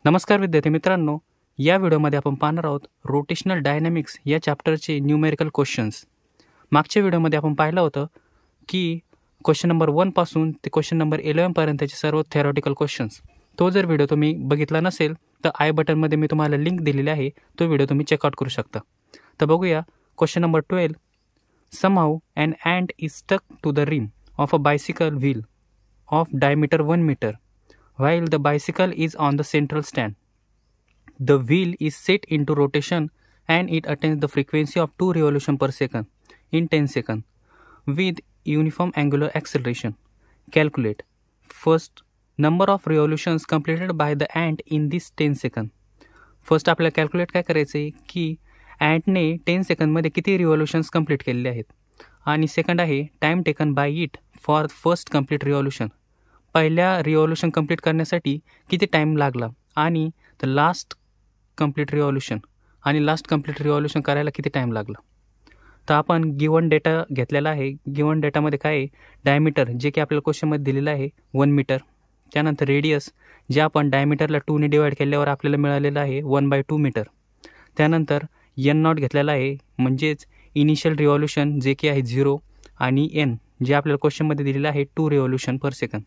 नमस्कार विद्यार्थी मित्रांनो, या व्हिडिओमध्ये आपण पाहणार आहोत रोटेशनल डायनॅमिक्स या चॅप्टरचे न्यूमेरिकल क्वेश्चन्स. मागच्या व्हिडिओमध्ये आपण पाहिलं होतं की क्वेश्चन नंबर 1 पासून ते क्वेश्चन नंबर 11 पर्यंतचे सर्व थेरॉटिकल क्वेश्चन्स. तो जर व्हिडिओ तुम्ही बघितला नसेल तर आय बटनमध्ये मी तुम्हाला लिंक दिलेली आहे, तो व्हिडिओ तुम्ही चेकआउट करू शकता. तर बघूया question number 12. Somehow an ant is stuck to the rim of a bicycle wheel of diameter 1 meter while the bicycle is on the central stand. The wheel is set into rotation and it attains the frequency of 2 revolutions per second in 10 seconds with uniform angular acceleration. Calculate first number of revolutions completed by the ant in this 10 seconds. First आपल्याला calculate काय करायचं आहे की ॲन्टने 10 सेकंदमध्ये किती रिव्हॉल्युशन्स complete केलेले आहेत, आणि सेकंड आहे time taken by it for first complete revolution. पहिल्या रिव्हॉल्युशन कंप्लीट करण्यासाठी किती टाईम लागला, आणि द लास्ट कंप्लीट रिव्हॉल्युशन करायला किती टाईम लागला. तर आपण गिवन डेटा घेतलेला आहे. गिवन डेटामध्ये काय आहे, डायमीटर जे की आपल्याला क्वेश्चनमध्ये दिलेलं आहे 1 मीटर. त्यानंतर रेडियस जे आपण डायमीटरला 2ने डिवाईड केल्यावर आपल्याला मिळालेलं आहे 1/2 मीटर. त्यानंतर एन नॉट घेतलेला आहे, म्हणजेच इनिशियल रिव्हॉल्युशन जे की आहे 0, आणि एन जे आपल्याला क्वेश्चनमध्ये दिलेलं आहे 2 रिव्हॉल्युशन पर सेकंद,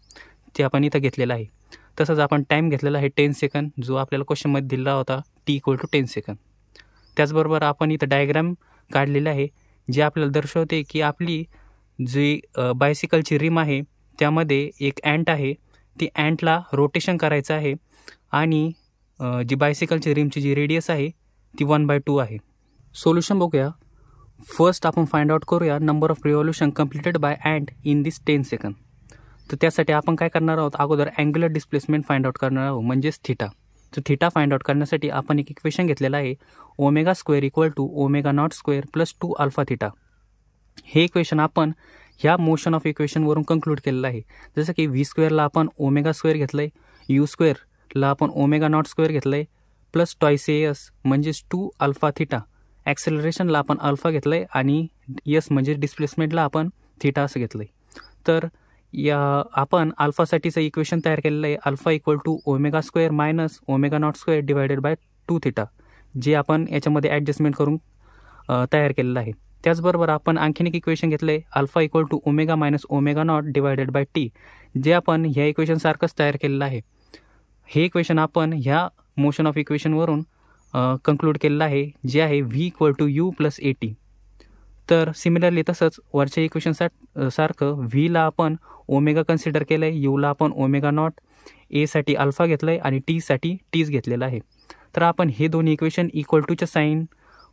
ते आपण इथं घेतलेलं आहे. तसंच आपण टाईम घेतलेला आहे 10 सेकंद, जो आपल्याला क्वेश्चनमध्ये दिलेला होता t=10 सेकंद. त्याचबरोबर आपण इथं डायग्राम काढलेलं आहे जे आपल्याला दर्शवते की आपली जी बायसिकलची रिम आहे त्यामध्ये एक ॲन्ट आहे. ती ॲन्टला रोटेशन करायचं आहे, आणि जी बायसिकलची रिमची जी रेडियस आहे ती 1/2 आहे. सोल्युशन बघूया. फर्स्ट आपण फाइंड आउट करूया number of revolution completed by ant in this 10 second. तर त्यासाठी आपण काय करणार आहोत, अगोदर अँग्युलर डिस्प्लेसमेंट फाइंड आउट करणार आहोत, म्हणजेच थिटा. तर थिटा फाइंड आउट करण्यासाठी आपण एक इक्वेशन घेतलेलं आहे ω² = ω02² + 2 अल्फा थिटा. हे इक्वेशन आपण ह्या मोशन ऑफ इक्वेशनवरून कंक्लूड केलेलं आहे. जसं की v² आपण ω² घेतलं आहे, u² आपण ω02² घेतलं आहे, प्लस ट्वाईस as म्हणजेच 2 अल्फा थिटा. ॲक्सेलरेशनला आपण अल्फा घेतलं आहे, आणि यस म्हणजे डिस्प्लेसमेंटला आपण थिटा असं घेतलं आहे. तर या आपण अल्फासाठीचं इक्वेशन तयार केलेलं आहे α = ω² - ω02² डिवायडेड बाय 2 थिटा, जे आपण याच्यामध्ये ॲडजस्टमेंट करून तयार केलेलं आहे. त्याचबरोबर आपण आणखीन एक इक्वेशन घेतलं आहे α = ω - ω0 डिवायडेड बाय t, जे आपण ह्या इक्वेशनसारखंच तयार केलेलं आहे. हे इक्वेशन आपण ह्या मोशन ऑफ इक्वेशनवरून कंक्लूड केलेलं आहे, जे आहे v = u + at. तर सिमिलरली तसंच वरच्या इक्वेशनसारखं व्हीला आपण ओमेगा कन्सिडर केलं आहे, यूला आपण ω0, एसाठी अल्फा घेतलं आहे, आणि टीसाठी टीज घेतलेलं आहे. तर आपण हे दोन्ही इक्वेशन =च्या साईन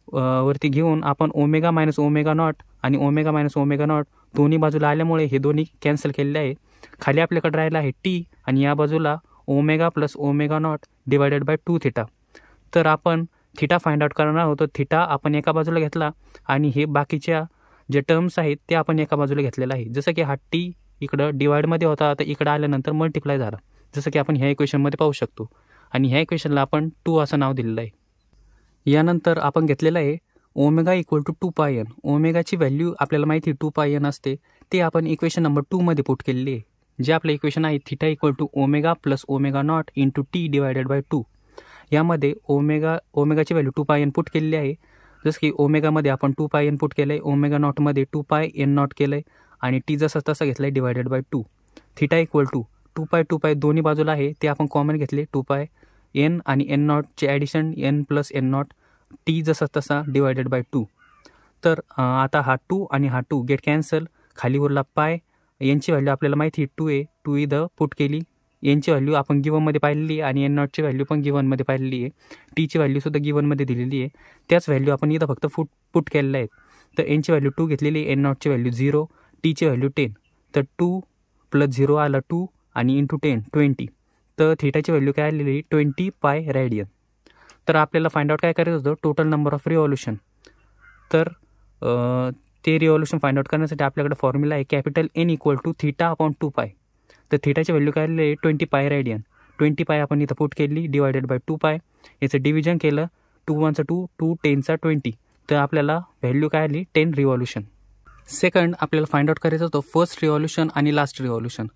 वरती घेऊन आपण ω - ω0 आणि ω - ω0 दोन्ही बाजूला आल्यामुळे हे दोन्ही कॅन्सल केलेले आहे. खाली आपल्याकडे राहिलं आहे टी, आणि या बाजूला ω + ω0 डिवायडेड बाय 2 थिटा. तर आपण थिटा फाइंड आउट करणार आहोत. थिटा आपण एका बाजूला घेतला, आणि हे बाकीच्या जे टर्म्स आहेत ते आपण एका बाजूला घेतलेलं आहे. जसं की हा टी इकडं डिवाइडमध्ये होता, तर इकडं आल्यानंतर मल्टिप्लाय झाला, जसं की आपण ह्या इक्वेशनमध्ये पाहू शकतो. आणि ह्या इक्वेशनला आपण 2 असं नाव दिलेलं आहे. यानंतर आपण घेतलेलं आहे ω = 2πn. ओमेगाची व्हॅल्यू आपल्याला माहिती 2πn असते, ते आपण इक्वेशन नंबर 2 मध्ये पुट केलेली आहे. जे आपलं इक्वेशन आहे थिटा = ω + ω0 × t डिवायडेड बाय 2. यामध्ये ओमेगाची व्हॅल्यू 2πn पुट केलेली आहे. जसं की ओमेगामध्ये आपण 2πn पुट केलं आहे, ω0मध्ये 2πn0 केलं आहे, आणि टी जसं तसं घेतलं आहे डिवायडेड बाय 2. थिटा = 2π दोन्ही बाजूला आहे, ते आपण कॉमन घेतले 2πn, आणि n0 चे ॲडिशन n + n0, टी जसा तसा डिवायडेड बाय 2. तर आता हा 2 आणि हा 2 गेट कॅन्सल. खाली उरला पाय. यांची व्हॅल्यू आपल्याला माहिती 2 आहे, 2 इथं पुट केली. यांची व्हॅल्यू आपण गिवनमध्ये पाहिलेली आहे, आणि n0ची व्हॅल्यू पण गिवनमध्ये पाहिलेली आहे. टीची व्हॅल्यूसुद्धा गिवनमध्ये दिलेली आहे. त्याच व्हॅल्यू आपण इथं फक्त पुट केलेल्या आहेत. तर यांची व्हॅल्यू 2 घेतलेली आहे, n0ची व्हॅल्यू 0, टीची व्हॅल्यू 10. तर 2 + 0 आला 2, आणि × 10 20. तर थिटाची व्हॅल्यू काय आलेली 20 पाय रेडियन. तर आपल्याला फाइंड आउट काय करायचं होतं, टोटल नंबर ऑफ रिव्हॉल्युशन. तर ते रिव्हॉल्युशन फाइंड आउट करण्यासाठी आपल्याकडे फॉर्म्युला आहे N = θ/2π. तर थिटाची व्हॅल्यू काय आलेली आहे 20 पाय रेडियन. 20 पाय आपण इथं पुट केली डिवायडेड बाय 2π. याचं डिव्हिजन केलं, 2 × 1 2, 2 × 10 20. तर आपल्याला व्हॅल्यू काय आली 10 रिव्हॉल्युशन. सेकंड आपल्याला फाइंड आउट करायचं होतं फर्स्ट रिव्हॉल्युशन आणि लास्ट रिव्हॉल्युशन.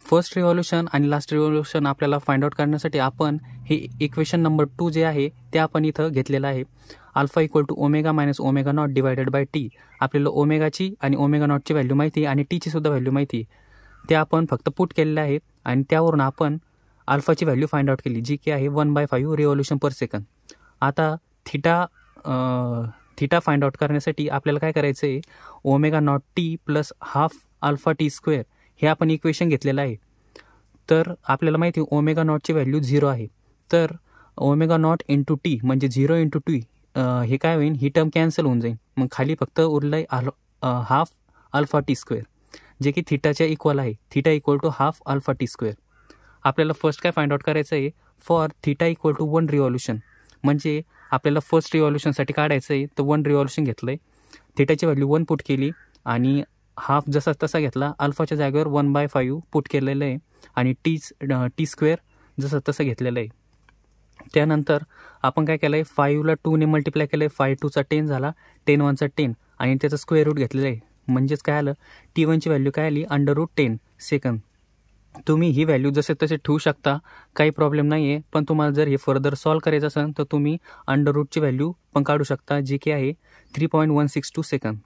फर्स्ट रिव्हॉल्युशन आणि लास्ट रिव्हॉल्युशन आपल्याला फाइंड आउट करण्यासाठी आपण हे इक्वेशन नंबर 2 जे आहे ते आपण इथं घेतलेलं आहे. Alpha equal to omega minus omega not divided by T. आपल्याला ओमेगाची आणि ओमेगा नॉटची व्हॅल्यू माहिती आणि टीची सुद्धा व्हॅल्यू माहिती. ते आपण फक्त पुट केलेलं आहे आणि त्यावरून आपण अल्फाची व्हॅल्यू फाइंड आउट केली, जी की आहे 1/5 रिव्हॉल्युशन पर सेकंद. आता थिटा फाइंड आउट करण्यासाठी आपल्याला काय करायचं आहे, omega naught T plus half alpha T square हे आपण इक्वेशन घेतलेलं आहे. तर आपल्याला माहिती आहे ओमेगा नॉटची व्हॅल्यू 0 आहे. तर ओमेगा नॉट इंटू टी म्हणजे 0 इंटू टी हे काय होईल, ही टर्म कॅन्सल होऊन जाईल. मग खाली फक्त उरलं आहे हाफ अल्फा टी स्क्वेअर, जे की थिटाच्या इक्वल आहे. Theta equal to half alpha T square. आपल्याला फर्स्ट काय फाइंड आउट करायचं आहे, for theta equal to 1 revolution. म्हणजे आपल्याला फर्स्ट रिव्हॉल्युशनसाठी काढायचं आहे, तर 1 रिव्हॉल्युशन घेतलं आहे, थिटाची व्हॅल्यू 1 पुट केली आणि हाफ जसा तसा घेतला, अल्फाच्या जागेवर 1/5 पुट केलेलं आहे आणि टी स्क्वेअर जसं तसं घेतलेलं आहे. त्यानंतर आपण काय केलं आहे, 5ला 2ने मल्टिप्लाय केलं आहे, 5 2 10 झाला, 10 1 10 आणि त्याचं स्क्वेअर रूट घेतलेलं आहे. म्हणजेच काय आलं, T1ची व्हॅल्यू काय आली, √10 सेकंद. तुम्ही ही व्हॅल्यू जसे तसे ठेवू शकता, काही प्रॉब्लेम नाही आहे. पण तुम्हाला जर हे फर्दर सॉल्व करायचं असेल तर तुम्ही √ची व्हॅल्यू पण काढू शकता, जी की आहे 3.162 सेकंद.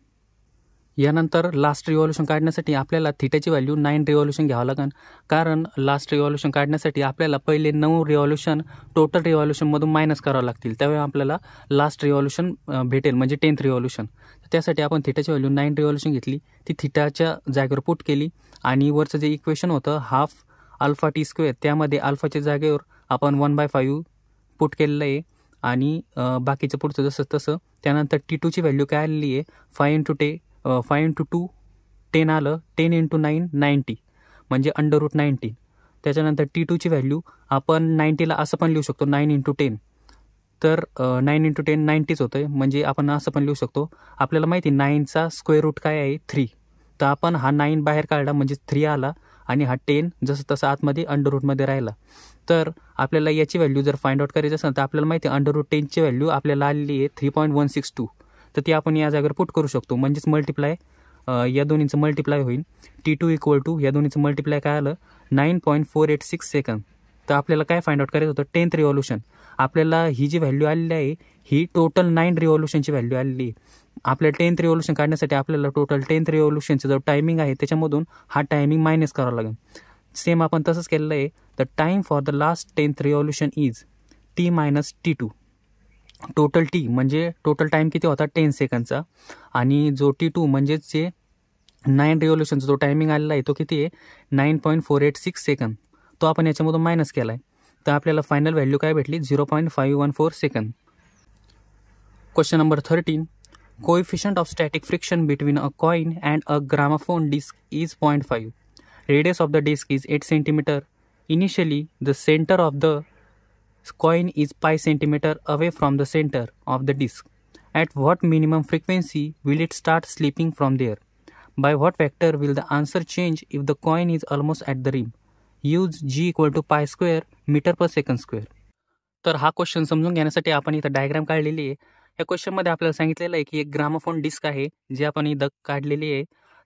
यानंतर लास्ट रिव्हॉल्युशन काढण्यासाठी आपल्याला थिटाची व्हॅल्यू 9 रिव्हॉल्युशन घ्यावं लागेल. कारण लास्ट रिव्हॉल्युशन काढण्यासाठी आपल्याला पहिले 9 रिव्हॉल्युशन टोटल रिव्हॉल्युशनमधून मायनस करावं लागतील, त्यावेळी आपल्याला लास्ट रिव्हॉल्युशन भेटेल, म्हणजे 10th रिव्हॉल्युशन. त्यासाठी आपण थिटाची व्हॅल्यू 9 रिव्हॉल्युशन घेतली, ती थिटाच्या जागेवर पुट केली आणि वरचं जे इक्वेशन होतं हाफ अल्फा टी स्क्वेअर, त्यामध्ये अल्फाच्या जागेवर आपण 1/5 पुट केलेलं आहे आणि बाकीचं पुढचं जसं तसं. त्यानंतर T2ची व्हॅल्यू काय आलेली आहे, 5 इंटू 2 10 आलं, 10 इंटू 9 90 म्हणजे √19. त्याच्यानंतर T2ची व्हॅल्यू आपण 90ला असं पण लिहू शकतो, 9 इंटू 10. तर 9 इंटू 10 90च होतं आहे, म्हणजे आपण असं पण लिहू शकतो. आपल्याला माहिती 9चा स्क्वेअर रूट काय आहे, 3. तर आपण हा 9 बाहेर काढला म्हणजे 3 आला आणि हा 10 जसं तसं आतमध्ये √मध्ये राहिला. तर आपल्याला याची व्हॅल्यू जर फाइंड आउट करायची असेल तर आपल्याला माहिती आहे √10ची व्हॅल्यू आपल्याला आलेली आहे 3.162. तर ती आपण या जागेवर पुट करू शकतो, म्हणजेच मल्टिप्लाय या दोन्हीचं मल्टिप्लाय होईल. T2 इक्वल टू या दोन्हीचं मल्टिप्लाय काय आलं, 9.486 सेकंद. तर आपल्याला काय फाइंड आउट करायचं होतं, 10th रिव्हॉल्युशन. आपल्याला ही जी व्हॅल्यू आलेली आहे ही टोटल 9 रिव्हॉल्युशनची व्हॅल्यू आलेली आहे. आपल्या 10th रिव्हॉल्युशन काढण्यासाठी आपल्याला टोटल 10th रिव्हॉल्युशनचा जो टायमिंग आहे त्याच्यामधून हा टायमिंग मायनस करावा लागेल. सेम आपण तसंच केलेलं आहे. The time for the last 10th revolution is T minus T2. Total T म्हणजे टोटल टाईम किती होता, 10 सेकंदचा, आणि जो T2 म्हणजेच जे 9 रिव्हॉल्युशनचा जो टायमिंग आलेला आहे तो किती आहे, 9.486 सेकंद. तो आपण याच्यामधून मायनस केला आहे. तर आपल्याला फायनल व्हॅल्यू काय भेटली, 0.514 second. Question number 13. Coefficient of static friction between a coin and a gramophone disc is 0.5. Radius of the disc is 8 centimetre. Initially the centre of the coin is pi centimeter away from the center of the disk. At what minimum frequency will it start slipping from there? By what factor will the answer change if the coin is almost at the rim? Use g equal to pi square meter per second square. तर हा question समजून घेण्यासाठी आपण इथं diagram काढलेली आहे. या क्वेश्चनमध्ये आपल्याला सांगितलेलं आहे की एक ग्रामोफोन डिस्क आहे जी आपण इथं काढलेली आहे.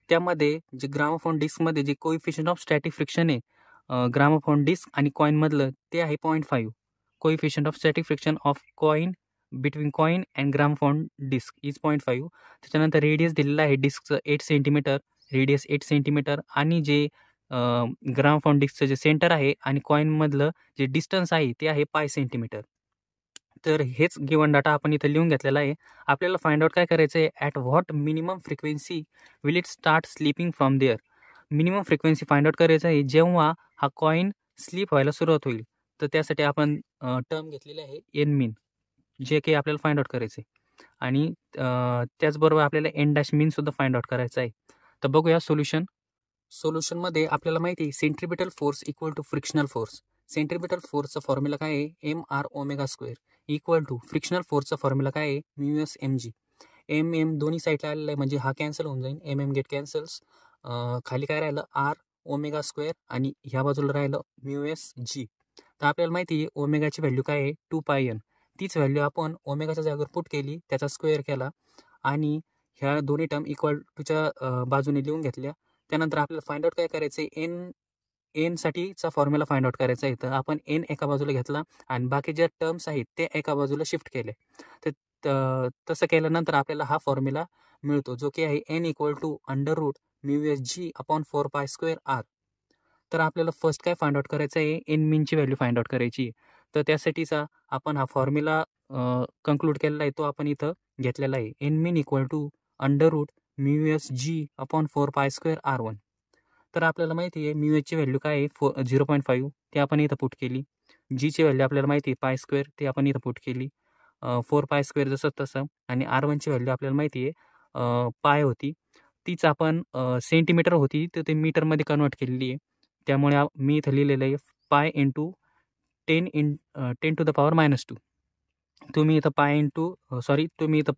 त्यामध्ये जे ग्रामोफोन डिस्कमध्ये जे कोएफिशियंट ऑफ स्टॅटिक फ्रिक्शन आहे ग्रामोफोन डिस्क आणि कॉइनमधलं ते आहे 0.5. Coefficient of static friction of coin between coin and gramophone disc is 0.5. त्याच्यानंतर रेडियस दिलेलं आहे डिस्कचं 8 सेंटीमीटर, रेडियस 8 सेंटीमीटर, आणि जे ग्रामोफोन डिस्कचं जे सेंटर आहे आणि कॉइनमधलं जे डिस्टन्स आहे ते आहे पाय सेंटीमीटर. तर हेच गिवन डाटा आपण इथं लिहून घेतलेला आहे. आपल्याला फाइंड आउट काय करायचं आहे, at what minimum frequency will it start slipping from there. Minimum frequency find out करायचं आहे जेव्हा हा कॉइन स्लिप व्हायला सुरुवात होईल. तर त्यासाठी आपण टर्म घेतलेली आहे एन मीन, जे काही आपल्याला फाइंड आउट करायचं आहे, आणि त्याचबरोबर आपल्याला एन डॅश मीन सुद्धा फाइंड आउट करायचं आहे. तर बघूया सोल्युशनमध्ये आपल्याला माहिती आहे centripetal force equal to frictional force. Centripetal फोर्सचा फॉर्म्युला काय आहे, mr⍵² इक्वल टू फ्रिक्शनल फोर्सचा फॉर्म्युला काय आहे, μs mg. एम दोन्ही साईडला आलेला आहे म्हणजे हा कॅन्सल होऊन जाईल, एम गेट कॅन्सल्स. खाली काय राहिलं, r⍵² आणि ह्या बाजूला राहिलं μs g. तर आपल्याला माहिती आहे ओमेगाची व्हॅल्यू काय आहे, 2πn. तीच व्हॅल्यू आपण ओमेगाच्या जागेवर पुट केली, त्याचा स्क्वेअर केला आणि ह्या दोन्ही टर्म इक्वल टूच्या बाजूने लिहून घेतल्या. त्यानंतर आपल्याला फाइंड आउट काय करायचं आहे, एनसाठीचा फॉर्म्युला फाइंड आउट करायचा आहे. तर आपण एन एका बाजूला घेतला आणि बाकी ज्या टर्म्स आहेत ते एका बाजूला शिफ्ट केले. तर तसं केल्यानंतर आपल्याला हा फॉर्म्युला मिळतो, जो की आहे n = √μsg/4π²r. तर आपल्याला फर्स्ट काय फाइंड आउट करायचं आहे, एन मीनची व्हॅल्यू फाइंड आउट करायची आहे. तर त्यासाठीचा आपण हा फॉर्म्युला कन्क्लूड केलेला आहे, तो आपण इथं घेतलेला आहे. एन मीन = √μsg/4π²r1. तर आपल्याला माहिती आहे μhची व्हॅल्यू काय आहे 0.5, ती आपण इथं पुट केली. जीची व्हॅल्यू आपल्याला माहिती आहे π², ती आपण इथं पुट केली. 4π² जसं तसं. आणि R1ची व्हॅल्यू आपल्याला माहिती आहे पाय होती, तीच आपण सेंटीमीटर होती तर ते मीटरमध्ये कन्वर्ट केलेली आहे. त्यामुळे मी इथं लिहिलेलं आहे पाय इंटू 10⁻². तुम्ही इथं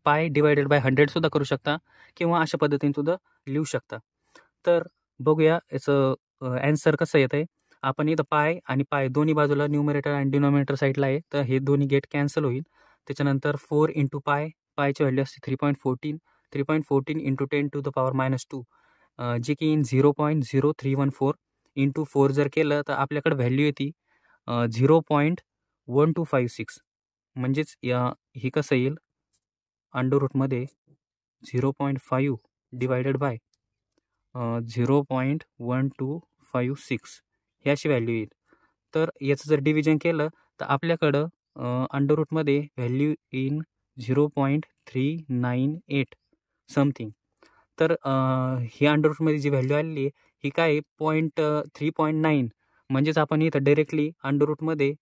पाय डिवायडेड बाय 100 सुद्धा करू शकता किंवा अशा पद्धतीने सुद्धा लिहू शकता. तर बघूया याचं ॲन्सर कसं येतं आहे. आपण इथं पाय आणि पाय दोन्ही बाजूला न्यूमरेटर आणि डिनॉमिनेटर साईडला आहे, तर हे दोन्ही गेट कॅन्सल होईल. त्याच्यानंतर 4 × पायची व्हॅल्यू असते 3.14. 3.14 × 10⁻², जे की 0.0314 × 4 जर केलं तर आपल्याकडे व्हॅल्यू येते 0.1256. म्हणजेच हे कसं येईल, अंडररूटमध्ये 0.5 डिवायडेड बाय 0.1256 ही अशी व्हॅल्यू येईल. तर याचं जर डिव्हिजन केलं तर आपल्याकडं अंडररूटमध्ये व्हॅल्यू इन 0.398 समथिंग. तर ही अंडररूटमध्ये जी व्हॅल्यू आलेली आहे ही काय 3.9. म्हणजेच आपण इथं डायरेक्टली अंडररूटमध्ये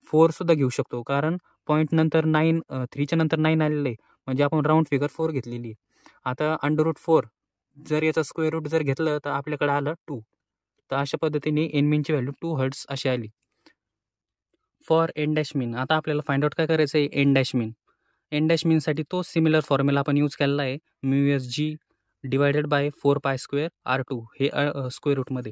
4 सुद्धा घेऊ शकतो, कारण पॉईंट नंतर 9, 3च्या नंतर 9 आलेलं आहे, म्हणजे आपण राऊंड फिगर 4 घेतलेली आहे. आता √4 जर याचा स्क्वेअर रूट जर घेतलं तर आपल्याकडे आलं 2. तर अशा पद्धतीने एन मीनची व्हॅल्यू 2 हर्ट्स अशी आली. फॉर एन डॅश मीन आता आपल्याला फाइंड आउट काय करायचं आहे, एन डॅश मीन. एन डॅश मीनसाठी तोच सिमिलर फॉर्म्युला आपण यूज केलेला आहे, μsg/4π²r2 हे स्क्वेअर रूटमध्ये.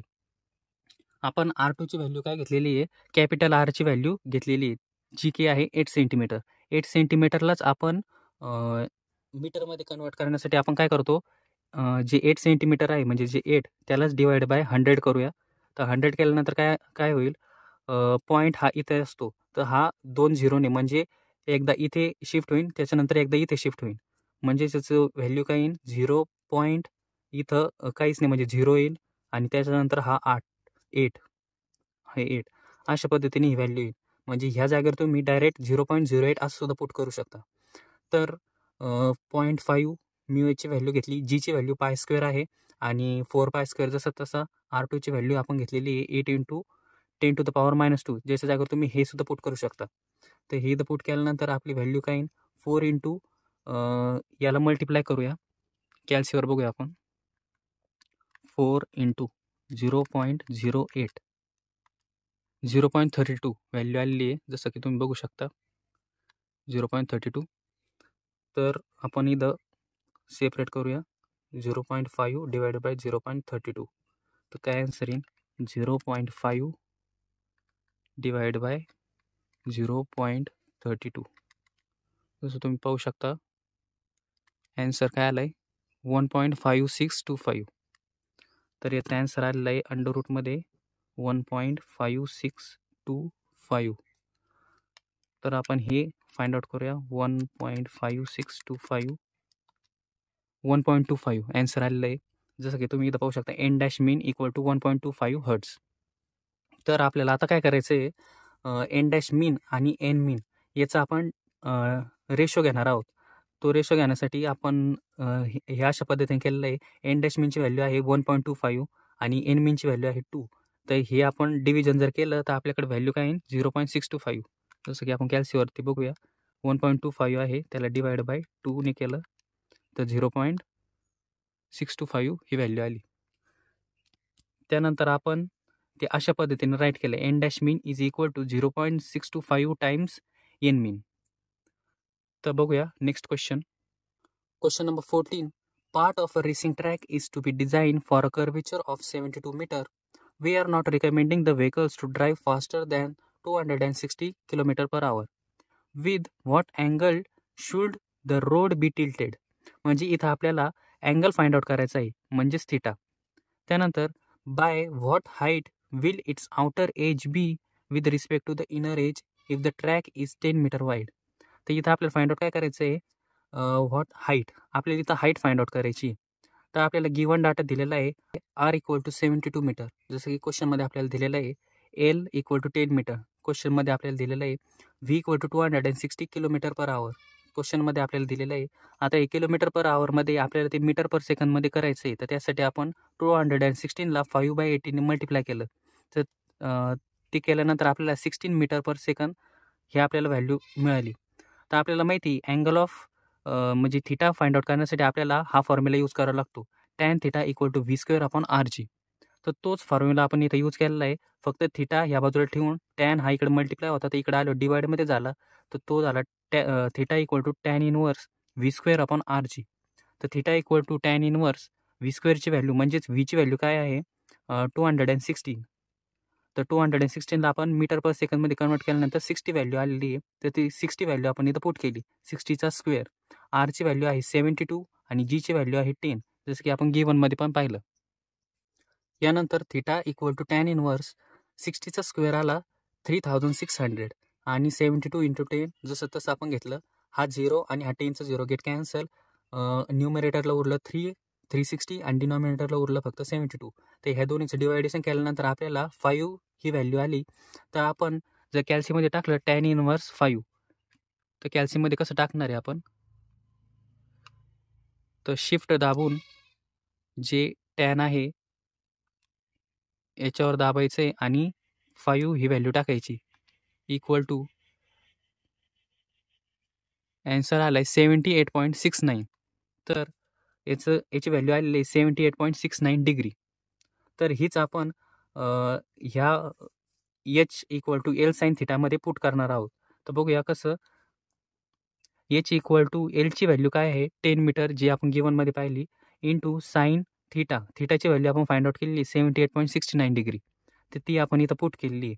आपण R2ची व्हॅल्यू काय घेतलेली आहे, कॅपिटल Rची व्हॅल्यू घेतलेली आहे, जी की आहे 8 सेंटीमीटर. 8 सेंटीमीटरलाच आपण मीटरमध्ये कन्वर्ट करण्यासाठी आपण काय करतो, जे 8 सेंटीमीटर आहे म्हणजे जे 8 त्यालाच डिवाइड बाय 100 करूया. तर 100 केल्यानंतर काय होईल, पॉईंट हा इथे असतो, तर हा 2 झिरोने म्हणजे एकदा इथे शिफ्ट होईल, त्याच्यानंतर एकदा इथे शिफ्ट होईल, म्हणजे त्याचं व्हॅल्यू काय येईल 0. इथं काहीच नाही म्हणजे 0 येईल आणि त्याच्यानंतर हा 8 हे 8 अशा पद्धतीने ही व्हॅल्यू येईल. म्हणजे ह्या जागेवर तुम्ही डायरेक्ट 0.08 असं सुद्धा पुट करू शकता. तर 0.5 μhची व्हॅल्यू घेतली, जीची व्हॅल्यू π² आहे आणि 4π² जसं तसं R2ची व्हॅल्यू आपण घेतलेली आहे 8 × 10⁻², ज्याच्या जागेवर तुम्ही हे सुद्धा पुट करू शकता. तर हे इथं पुट केल्यानंतर आपली व्हॅल्यू काय येईल 4 × याला मल्टिप्लाय करूया, कॅल्सीवर बघूया आपण. 4 × 0.08 0.32 व्हॅल्यू आलेली आहे, जसं की तुम्ही बघू शकता 0.32. तर आपण इथं सेपरेट करूया 0.5 डिवाइडेड बाय 0.32. तर काय आन्सर येईल 0.5 डिवाइड बाय 0.32. जसं तुम्ही पाहू शकता ॲन्सर काय आलं आहे 1.5625. तर याचा ॲन्सर आलेला आहे अंडररूटमध्ये 1.5625. तर आपण हे फाइंड आउट करूया 1.25 ॲन्सर आलेलं आहे. जसं की तुम्ही इथं पाहू शकता एन डॅश मीन = 1.25 हर्ट्स. तर आपल्याला आता काय करायचं आहे, एन डॅश मीन आणि एन मीन याचा आपण रेशो घेणार आहोत. तो रेशो घेण्यासाठी आपण हे अशा पद्धतीने केलेलं आहे. एन डॅश मीनची व्हॅल्यू आहे 1.25 आणि एन मीनची व्हॅल्यू आहे 2. तर हे आपण डिव्हिजन जर केलं तर आपल्याकडे व्हॅल्यू काय येईल 0.625. जसं की आपण कॅल्सीवरती बघूया 1.25 आहे, त्याला डिवाइड बाय 2ने केलं तर 0.625 ही व्हॅल्यू आली. त्यानंतर आपण ते अशा पद्धतीने राईट केलं, एन डॅश मीन = 0.625 टाइम्स एन मीन. तर बघूया next question. Question number 14. Part of a racing track is to be designed for a curvature of 72 meter. We are not recommending the vehicles to drive faster than 260 km/h. With what angle should the road be tilted? म्हणजे इथं आपल्याला angle find out करायचा आहे, म्हणजेच theta. त्यानंतर by what height will its outer edge be with respect to the inner edge if the track is 10 metre wide. तर इथं आपल्याला फाइंड आउट काय करायचं आहे, व्हॉट हाईट, आपल्याला इथं हाईट फाइंड आउट करायची. तर आपल्याला गिवन डाटा दिलेला आहे आर इक्वल टू 72 मीटर, जसं की क्वेश्चनमध्ये आपल्याला दिलेलं आहे एल इक्वल टू 10 मीटर, क्वेश्चनमध्ये आपल्याला दिलेलं आहे V equal to 260 kilometre per hour, क्वेश्चनमध्ये आपल्याला दिलेलं आहे. आता हे किलोमीटर पर आवरमध्ये आपल्याला ते मीटर पर सेकंदमध्ये करायचं आहे. तर त्यासाठी आपण 216ला 5/18 मल्टिप्लाय केलं, तर ते केल्यानंतर आपल्याला 16 मीटर पर सेकंद हे आपल्याला व्हॅल्यू मिळाली. तर आपल्याला माहिती अँगल ऑफ म्हणजे थिटा फाइंड आउट करण्यासाठी आपल्याला हा फॉर्म्युला यूज करावा लागतो, tan theta equal to V square upon R G. तर तोच फॉर्म्युला आपण इथं यूज केलेला आहे. फक्त थिटा ह्या बाजूला ठेवून टॅन हा इकडे मल्टिप्लाय होता, तर इकडे आलो डिवाइडमध्ये झाला, तर तो झाला theta equal to tan inverse V square upon R G. तर theta equal to tan inverse V स्क्वेअरची व्हॅल्यू म्हणजेच व्हीची व्हॅल्यू काय आहे 216. तर 216ला आपण मीटर पर सेकंदमध्ये कन्वर्ट केल्यानंतर 60 व्हॅल्यू आलेली आहे. तर ती 60 व्हॅल्यू आपण इथं पुट केली, 60चा स्क्वेअर. आरची व्हॅल्यू आहे 72 आणि जीची व्हॅल्यू आहे 10, जसं की आपण गिवनमध्ये पण पाहिलं. यानंतर theta equal to tan inverse 60चा स्क्वेअर आला 3600 आणि 72 इंटू 10 जसं तसं आपण घेतलं. हा 0 आणि हा 10चा 0 गेट कॅन्सल, न्यूमरेटरला उरलं 360 आणि डिनॉमिनेटरला उरलं फक्त 72. तर ह्या दोन्हीचं डिवायडेशन केल्यानंतर आपल्याला 5 ही व्हॅल्यू आली. तर आपण जर कॅल्सीमध्ये टाकलं टॅन इनवर्स 5, तर कॅल्सीमध्ये कसं टाकणार आहे आपण, तर शिफ्ट दाबून जे टॅन आहे याच्यावर दाबायचं आहे आणि 5 ही व्हॅल्यू टाकायची इक्वल टू ॲन्सर आला आहे 78.69. तर याची व्हॅल्यू आलेली आहे 78.69 डिग्री. तर हीच आपण ह्या H equal to L sine थिटामध्ये पुट करणार आहोत. तर बघूया कसं. एच इक्वल टू एलची व्हॅल्यू काय आहे 10 मीटर, जी आपण गिवनमध्ये पाहिली, इंटू साईन थिटा, थिटाची व्हॅल्यू आपण फाइंड आउट केलेली 78.69 डिग्री, तर ती आपण इथं पुट केलेली आहे.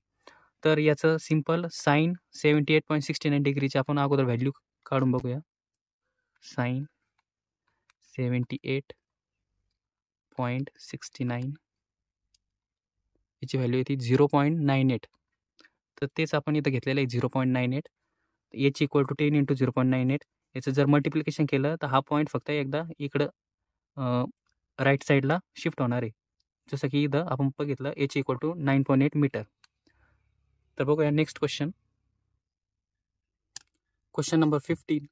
तर याचं सिम्पल साईन 78.69 डिग्रीची आपण अगोदर व्हॅल्यू काढून बघूया. साईन 78.69 याची व्हॅल्यू येते 0.98. तर तेच आपण इथं घेतलेलं आहे 0.98. H equal to 10 into 0.98. याचं जर मल्टिप्लिकेशन केलं तर हा पॉईंट फक्त एकदा इकडं राईट साईडला शिफ्ट होणार आहे, जसं की इथं आपण बघितलं एच इक्वल टू 9.8 मीटर. तर बघूया next question. Question number 15.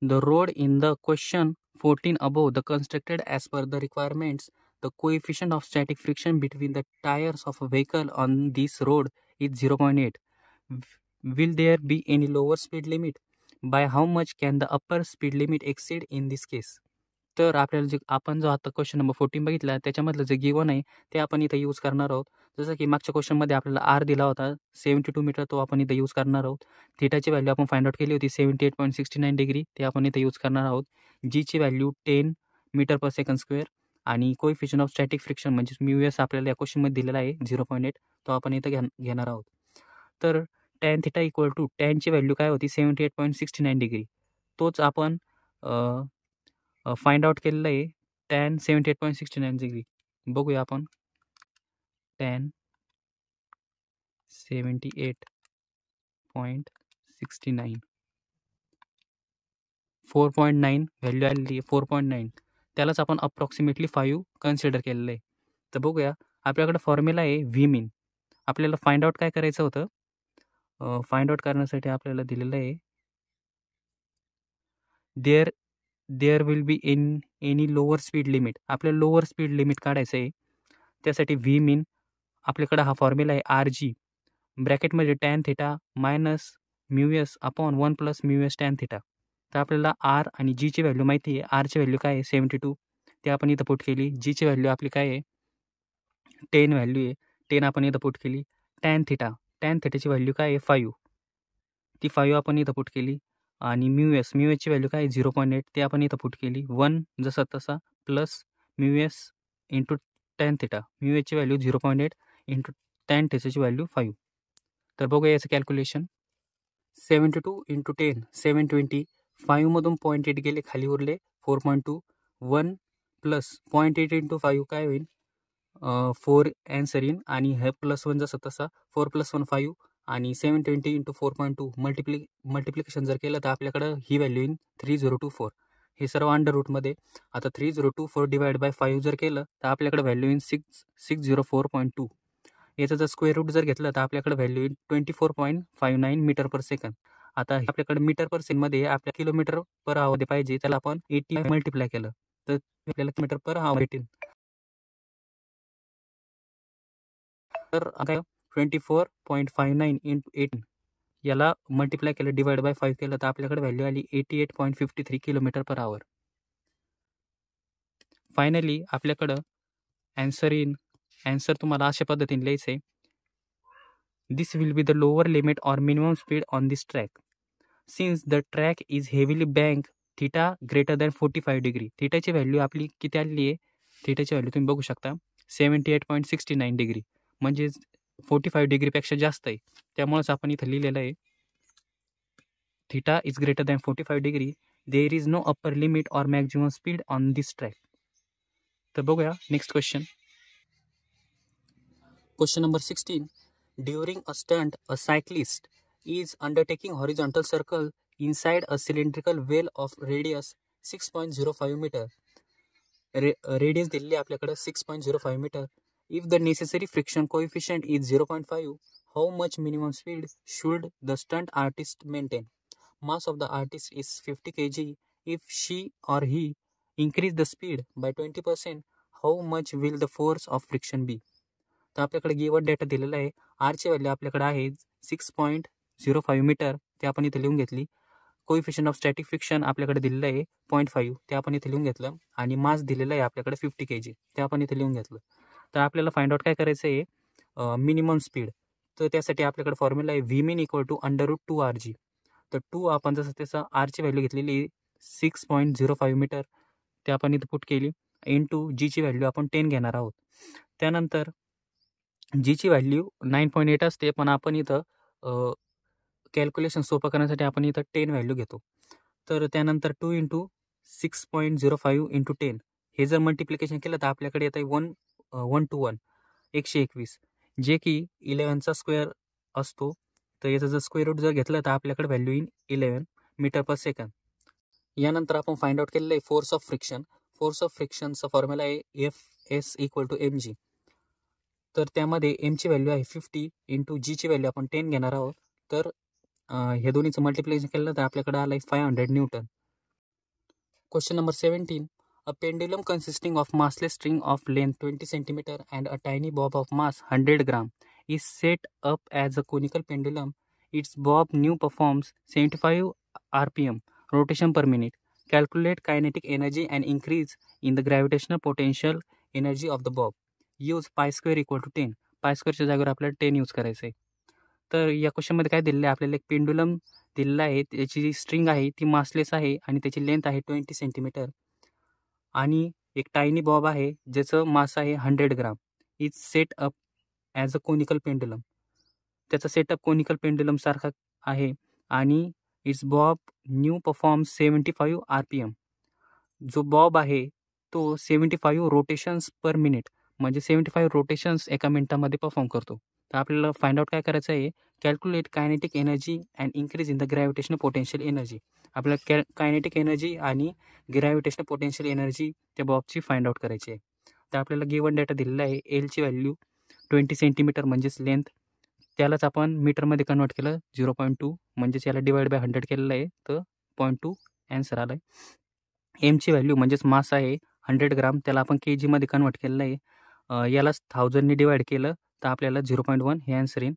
The road in the question 14 above the constructed as per the requirements. The coefficient of static friction between the tires of a vehicle on this road is 0.8. Will there be any lower speed limit? By how much can the upper speed limit exceed in this case? तर आपल्याला जे आपण जो आता question number 14 बघितला त्याच्यामधलं जे given आहे ते आपण इथं यूज करणार आहोत. जसं की मागच्या क्वेश्चनमध्ये आपल्याला आर दिला होता 72 मीटर, तो आपण इथं यूज करणार आहोत. थिटाची व्हॅल्यू आपण फाइंड आउट केली होती 78.69 डिग्री, ते आपण इथं यूज करणार आहोत. जीची व्हॅल्यू 10 मीटर पर सेकंड स्क्वेअर आणि कोएफिशियंट ऑफ स्टॅटिक फ्रिक्शन म्हणजेच म्यूएस आपल्याला या क्वेश्चनमध्ये दिलेला आहे 0.8, तो आपण इथं घेणार आहोत. तर टॅन थिटा इक्वल टू टॅनची व्हॅल्यू काय होती 78.69 डिग्री, तोच आपण फाइंड आउट केलेलं आहे टॅन 78.69 डिग्री. बघूया आपण. टॅन 78.69 4.9 व्हॅल्यू आलेली आहे 4.9, त्यालाच आपण अप्रॉक्सिमेटली 5 कन्सिडर केलेलं आहे. तर बघूया, आपल्याकडे फॉर्म्युला आहे व्ही मीन. आपल्याला फाइंड आउट काय करायचं होतं, फाइंड आउट करण्यासाठी आपल्याला दिलेलं आहे there will be any lower speed limit. आपल्याला लोअर स्पीड लिमिट काढायचं आहे. त्यासाठी व्ही मीन आपल्याकडे हा फॉर्म्युला आहे आर जी ब्रॅकेटमध्ये tan theta minus mu S upon 1 plus mu S tan theta. तर आपल्याला आर आणि जीची व्हॅल्यू माहिती आहे. आरची व्हॅल्यू काय आहे 72, ते आपण इथं पुट केली. जीची व्हॅल्यू आपली काय आहे 10 व्हॅल्यू आहे, 10 आपण इथं पुट केली. टॅन थिटाची व्हॅल्यू काय आहे 5, ती 5 आपण इथं पुट केली. आणि म्यू एसची व्हॅल्यू काय आहे 0.8, ते आपण इथं पुट केली. 1 जसा तसा plus mu S into tan theta, mu एसची व्हॅल्यू 0.8 इंटू टॅन थिटाची व्हॅल्यू 5. तर बघूया याचं कॅल्क्युलेशन. 72 इंटू 10 720, 5मधून 0.8 गेले, खाली उरले 4.2. 1 प्लस 0.8 इंटू 5 काय होईल 4 ॲन्सर इन आणि हे +1 जसं तसा 4 + 1 5 आणि 720 × 4.2 मल्टिप्लिकेशन जर केलं तर आपल्याकडं ही व्हॅल्यू येईल 3024. हे सर्व अंडर रूटमध्ये. आता 3024 डिवाइड बाय 5 जर केलं तर आपल्याकडे व्हॅल्यू येईल 604.2. याचं जर स्क्वेअर रूट जर घेतलं तर आपल्याकडे व्हॅल्यू येईल 24.59 मीटर पर सेकंद. आता आपल्याकडे मीटर पर सेकंडमध्ये आपल्या किलोमीटर पर आवर पाहिजे, त्याला आपण 80 मल्टिप्लाय केलं तर आपल्याला किलोमीटर पर आवर भेटेल. तर आता 24.59 × 18 याला मल्टिप्लाय केलं डिवाइड बाय 5 केलं तर आपल्याकडे व्हॅल्यू आली 88.53 किलोमीटर पर आवर. फायनली आपल्याकडं ॲन्सर तुम्हाला अशा पद्धतीने लिहायचं आहे. This will be the lower limit or minimum speed on this track. Since the track is heavily bank theta greater than 45 degree. थीटाची व्हॅल्यू आपली किती आलेली आहे? थीटाची व्हॅल्यू तुम्ही बघू शकता 78.69 डिग्री, म्हणजे 45 डिग्रीपेक्षा जास्त आहे. त्यामुळेच आपण इथं लिहिलेलं आहे theta is greater than 45 degree. There is no upper limit or maximum speed on this track. तर बघूया next question. Question number 16. During a stunt, a cyclist is undertaking horizontal circle inside a cylindrical well of radius 6.05 meter. Radius दिलेली आपल्याकडे 6.05 meter. If the necessary friction coefficient is 0.5, how much minimum speed should the stunt artist maintain? Mass of the artist is 50 kg. If she or he increase the speed by 20%, how much will the force of friction be? तर आपल्याकडे given data दिलेला आहे. आरची value आपल्याकडे आहे 6.05 metre, ते आपण इथे लिहून घेतली. कोइफिशियंट ऑफ स्टॅटिक फ्रिक्शन आपल्याकडे दिलेलं आहे 0.5, ते आपण इथे लिहून घेतलं. आणि मास दिलेलं आहे आपल्याकडे 50 kg, ते आपण इथे लिहून घेतलं. तर आपल्याला फाइंड आउट काय करायचं आहे? Minimum speed. तर त्यासाठी आपल्याकडे फॉर्म्युला आहे Vmin = √2rg. तर 2 आपण जसं त्याचं आरची व्हॅल्यू घेतलेली 6.05 मीटर, ते आपण इथं पुट केली. इंटू जीची व्हॅल्यू आपण 10 घेणार आहोत. त्यानंतर जीची व्हॅल्यू 9.8 असते, पण आपण इथं कॅल्क्युलेशन सोपं करण्यासाठी आपण इथं 10 व्हॅल्यू घेतो. तर त्यानंतर 2 × 6.05 × 10 हे जर मल्टिप्लिकेशन केलं तर आपल्याकडे येतं 1 to 1 121, जे की 11चा स्क्वेअर असतो. तर याचं जर स्क्वेअर रूट जर घेतलं तर आपल्याकडे व्हॅल्यू येईल 11 मीटर पर सेकंद. यानंतर आपण फाइंड आउट केलेलं आहे फोर्स ऑफ फ्रिक्शन. फोर्स ऑफ फ्रिक्शनचा फॉर्म्युला आहे Fs = mg. तर त्यामध्ये एमची व्हॅल्यू आहे 50 इंटू जीची व्हॅल्यू आपण 10 घेणार आहोत. तर हे दोन्हीचं मल्टिप्लिकेशन केलं तर आपल्याकडे आलं आहे 500 Newton. Question number 17. A pendulum consisting of massless string of length 20 cm and a tiny bob of mass 100 gram is set up as a conical pendulum. Its bob new performs 75 rpm rotation per minute. Calculate kinetic energy and increase in the gravitational potential energy of the bob. Use π² = 10. π² जागेवर आपल्याला 10 use करायचं आहे. तर या क्वेश्चनमध्ये काय दिलेलं आहे? आपल्याला एक पेंडुलम दिलेला आहे, त्याची जी स्ट्रिंग आहे ती मासलेस आहे आणि त्याची लेंथ आहे 20 सेंटीमीटर आणि एक टायनी बॉब आहे ज्याचं मास आहे 100 gram. Is set up as a conical pendulum. त्याचा सेटअप कोनिकल पेंडुलम सारखा आहे आणि it's bob new performs 75 rpm. जो बॉब आहे तो 75 रोटेशन्स पर मिनिट, म्हणजे 75 रोटेशन्स एका मिनिटामध्ये परफॉर्म करतो. तर आपल्याला फाइंड आउट काय करायचं आहे? Calculate kinetic energy and increase in the gravitational potential energy. आपल्याला कायनेटिक एनर्जी आणि ग्रॅव्हिटेशनल पोटेन्शियल एनर्जी त्या बॉबची फाइंड आउट करायची आहे. तर आपल्याला गिवन डेटा दिलेला आहे. एलची व्हॅल्यू 20 सेंटीमीटर म्हणजेच लेंथ, त्यालाच आपण मीटरमध्ये कन्वर्ट केलं 0.2, म्हणजेच याला डिवाइड बाय 100 केलेलं आहे, तर 0.2 ॲन्सर आला आहे. एमची व्हॅल्यू म्हणजेच मास आहे 100 ग्राम, त्याला आपण kgमध्ये कन्वर्ट केलेलं आहे. यालाच 1000ने डिवाइड केलं तर आपल्याला 0.1 हे ॲन्सर येईल.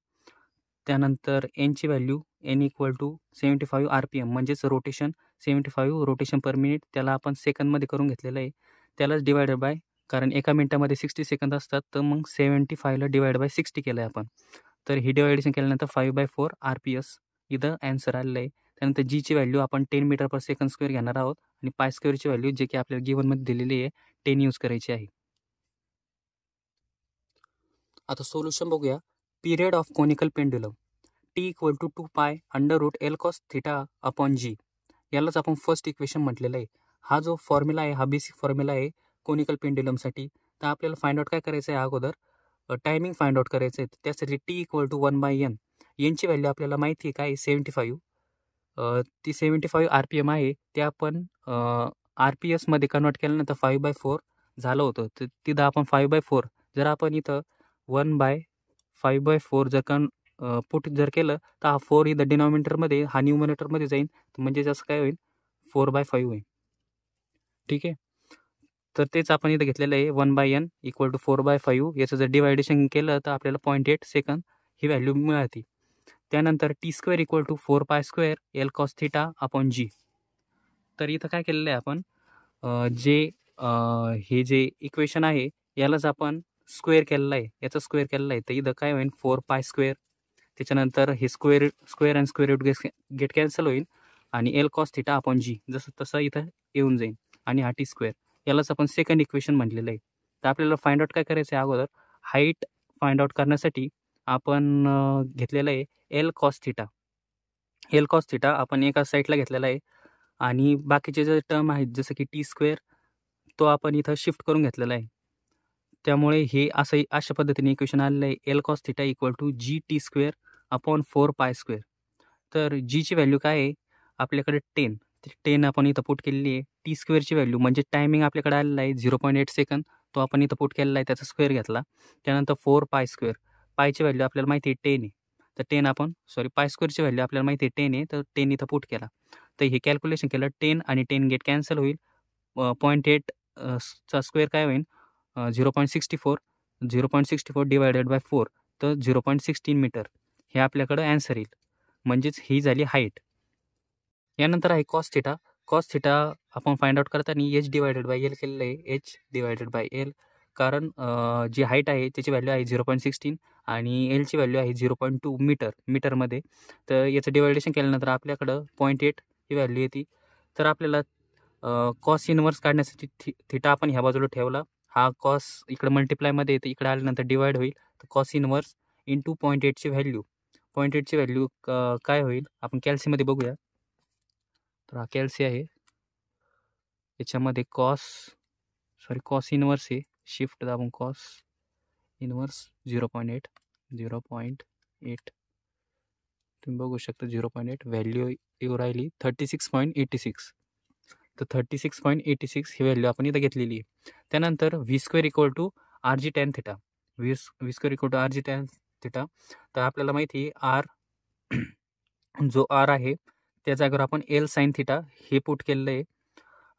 त्यानंतर एनची व्हॅल्यू n = 75 rpm, म्हणजेच रोटेशन 75 रोटेशन पर मिनिट, त्याला आपण सेकंदमध्ये करून घेतलेलं आहे. त्यालाच डिवायडेड बाय, कारण एका मिनिटामध्ये 60 सेकंद असतात, तर मग 75ला डिवाइड बाय 60 केलं आहे आपण. तर ही डिवायडेशन केल्यानंतर 5/4 rps इथं ॲन्सर आलेलं आहे. त्यानंतर जीची व्हॅल्यू आपण 10 मीटर पर सेकंड स्क्वेअर घेणार आहोत आणि π² व्हॅल्यू जे की आपल्याला गिवनमध्ये दिलेली आहे 10 यूज करायची आहे. आता सोल्युशन बघूया. Period of conical pendulum T = 2π √L cos θ/g. यालाच आपण फर्स्ट इक्वेशन म्हटलेलं आहे. हा जो फॉर्म्युला आहे हा बेसिक फॉर्म्युला आहे कोनिकल पेंडुलमसाठी. तर आपल्याला फाइंड आउट काय करायचं आहे अगोदर, टायमिंग फाइंड आउट करायचं आहे. त्यासाठी टी = 1/n. एनची व्हॅल्यू आपल्याला माहिती आहे काय 75. ती 75 RPM आहे. ते आपण RPSमध्ये कन्वर्ट केल्यानंतर 5/4 झालं होतं. तर तिथं आपण 5/4 जर आपण इथं 1/5/4 जर पुट जर केलं तर हा 4 इथं डिनॉमिनेटरमध्ये, हा न्यूमरेटरमध्ये जाईल. म्हणजे जसं काय होईल 4/5 होईल. ठीक आहे. तर तेच आपण इथं घेतलेलं आहे 1/n = 4/5. याचं जर डिवायडेशन केलं तर आपल्याला 0.8 सेकंद ही व्हॅल्यू मिळते. त्यानंतर t² = 4π² L cos θ/g. तर इथं काय केलेलं आहे आपण, हे जे इक्वेशन आहे यालाच आपण स्क्वेअर केलेलं आहे, याचा स्क्वेअर केलेला आहे. तर इथं काय होईल 4π². त्याच्यानंतर हे स्क्वेअर आणि स्क्वेअर रूट गेट कॅन्सल होईल आणि L cos θ/g जसं तसं इथं येऊन जाईल. आणि हा t², यालाच आपण सेकंड इक्वेशन म्हटलेलं आहे. तर आपल्याला फाइंड आउट काय करायचं आहे अगोदर, हाईट फाइंड आउट करण्यासाठी आपण घेतलेलं आहे L cos θ. L cos θ आपण एका साईडला घेतलेला आहे आणि बाकीचे जे टर्म आहेत जसं की t², तो आपण इथं शिफ्ट करून घेतलेला आहे. त्यामुळे हे अशा पद्धतीने इक्वेशन आलेलं आहे L cos θ = g/4π². तर जीची व्हॅल्यू काय आहे आपल्याकडे 10. 10 आपण इथं पुट केलेली आहे. t² व्हॅल्यू म्हणजे टायमिंग आपल्याकडे आलेला आहे 0.8 सेकंद, तो आपण इथं पुट केलेला आहे, त्याचा स्क्वेअर घेतला. त्यानंतर 4π². पायची व्हॅल्यू आपल्याला माहिती आहे 10 आहे. तर 10 आपण π² व्हॅल्यू आपल्याला माहिती आहे 10 आहे, तर 10 इथं पुट केला. तर हे कॅल्क्युलेशन केलं, 10 आणि 10 गेट कॅन्सल होईल. 0.8 चा स्क्वेअर काय होईल 0.64. 0.64 डिवायडेड बाय 4, तर 0.16 मीटर हे आपल्याकडं ॲन्सर येईल. म्हणजेच ही झाली हाईट. यानंतर आहे cos θ. cos θ आपण फाइंड आउट करताना h/L केलेलं आहे, h/L. कारण जी हाईट आहे त्याची व्हॅल्यू आहे 0.16 आणि एलची व्हॅल्यू आहे 0.2 मीटरमध्ये. तर याचं डिवायडेशन केल्यानंतर आपल्याकडं 0.8 ही व्हॅल्यू येते. तर आपल्याला कॉस इनवर्स काढण्यासाठी थिटा आपण ह्या बाजूला ठेवला. हा कॉस इकडे मल्टिप्लायमध्ये येते, इकडे आल्यानंतर डिवाइड होईल. तर कॉस इनवर्स इंटू 0.8ची व्हॅल्यू. 0.8ची व्हॅल्यू काय होईल आपण कॅल्सीमध्ये बघूया. तर हा कॅल्सी आहे, याच्यामध्ये कॉस इनवर्स आहे. शिफ्ट दाबून कॉस इनवर्स 0.8 तुम्ही बघू शकता 0.8 व्हॅल्यू येऊ राहिली 36.86. तर 36.86 ही व्हॅल्यू आपण इथं घेतलेली आहे. त्यानंतर v² = rg tan θ. v² = rg tan θ. तर आपल्याला माहिती आहे जो r आहे त्या जागेवर आपण L sin θ हे पुट केलेलं आहे.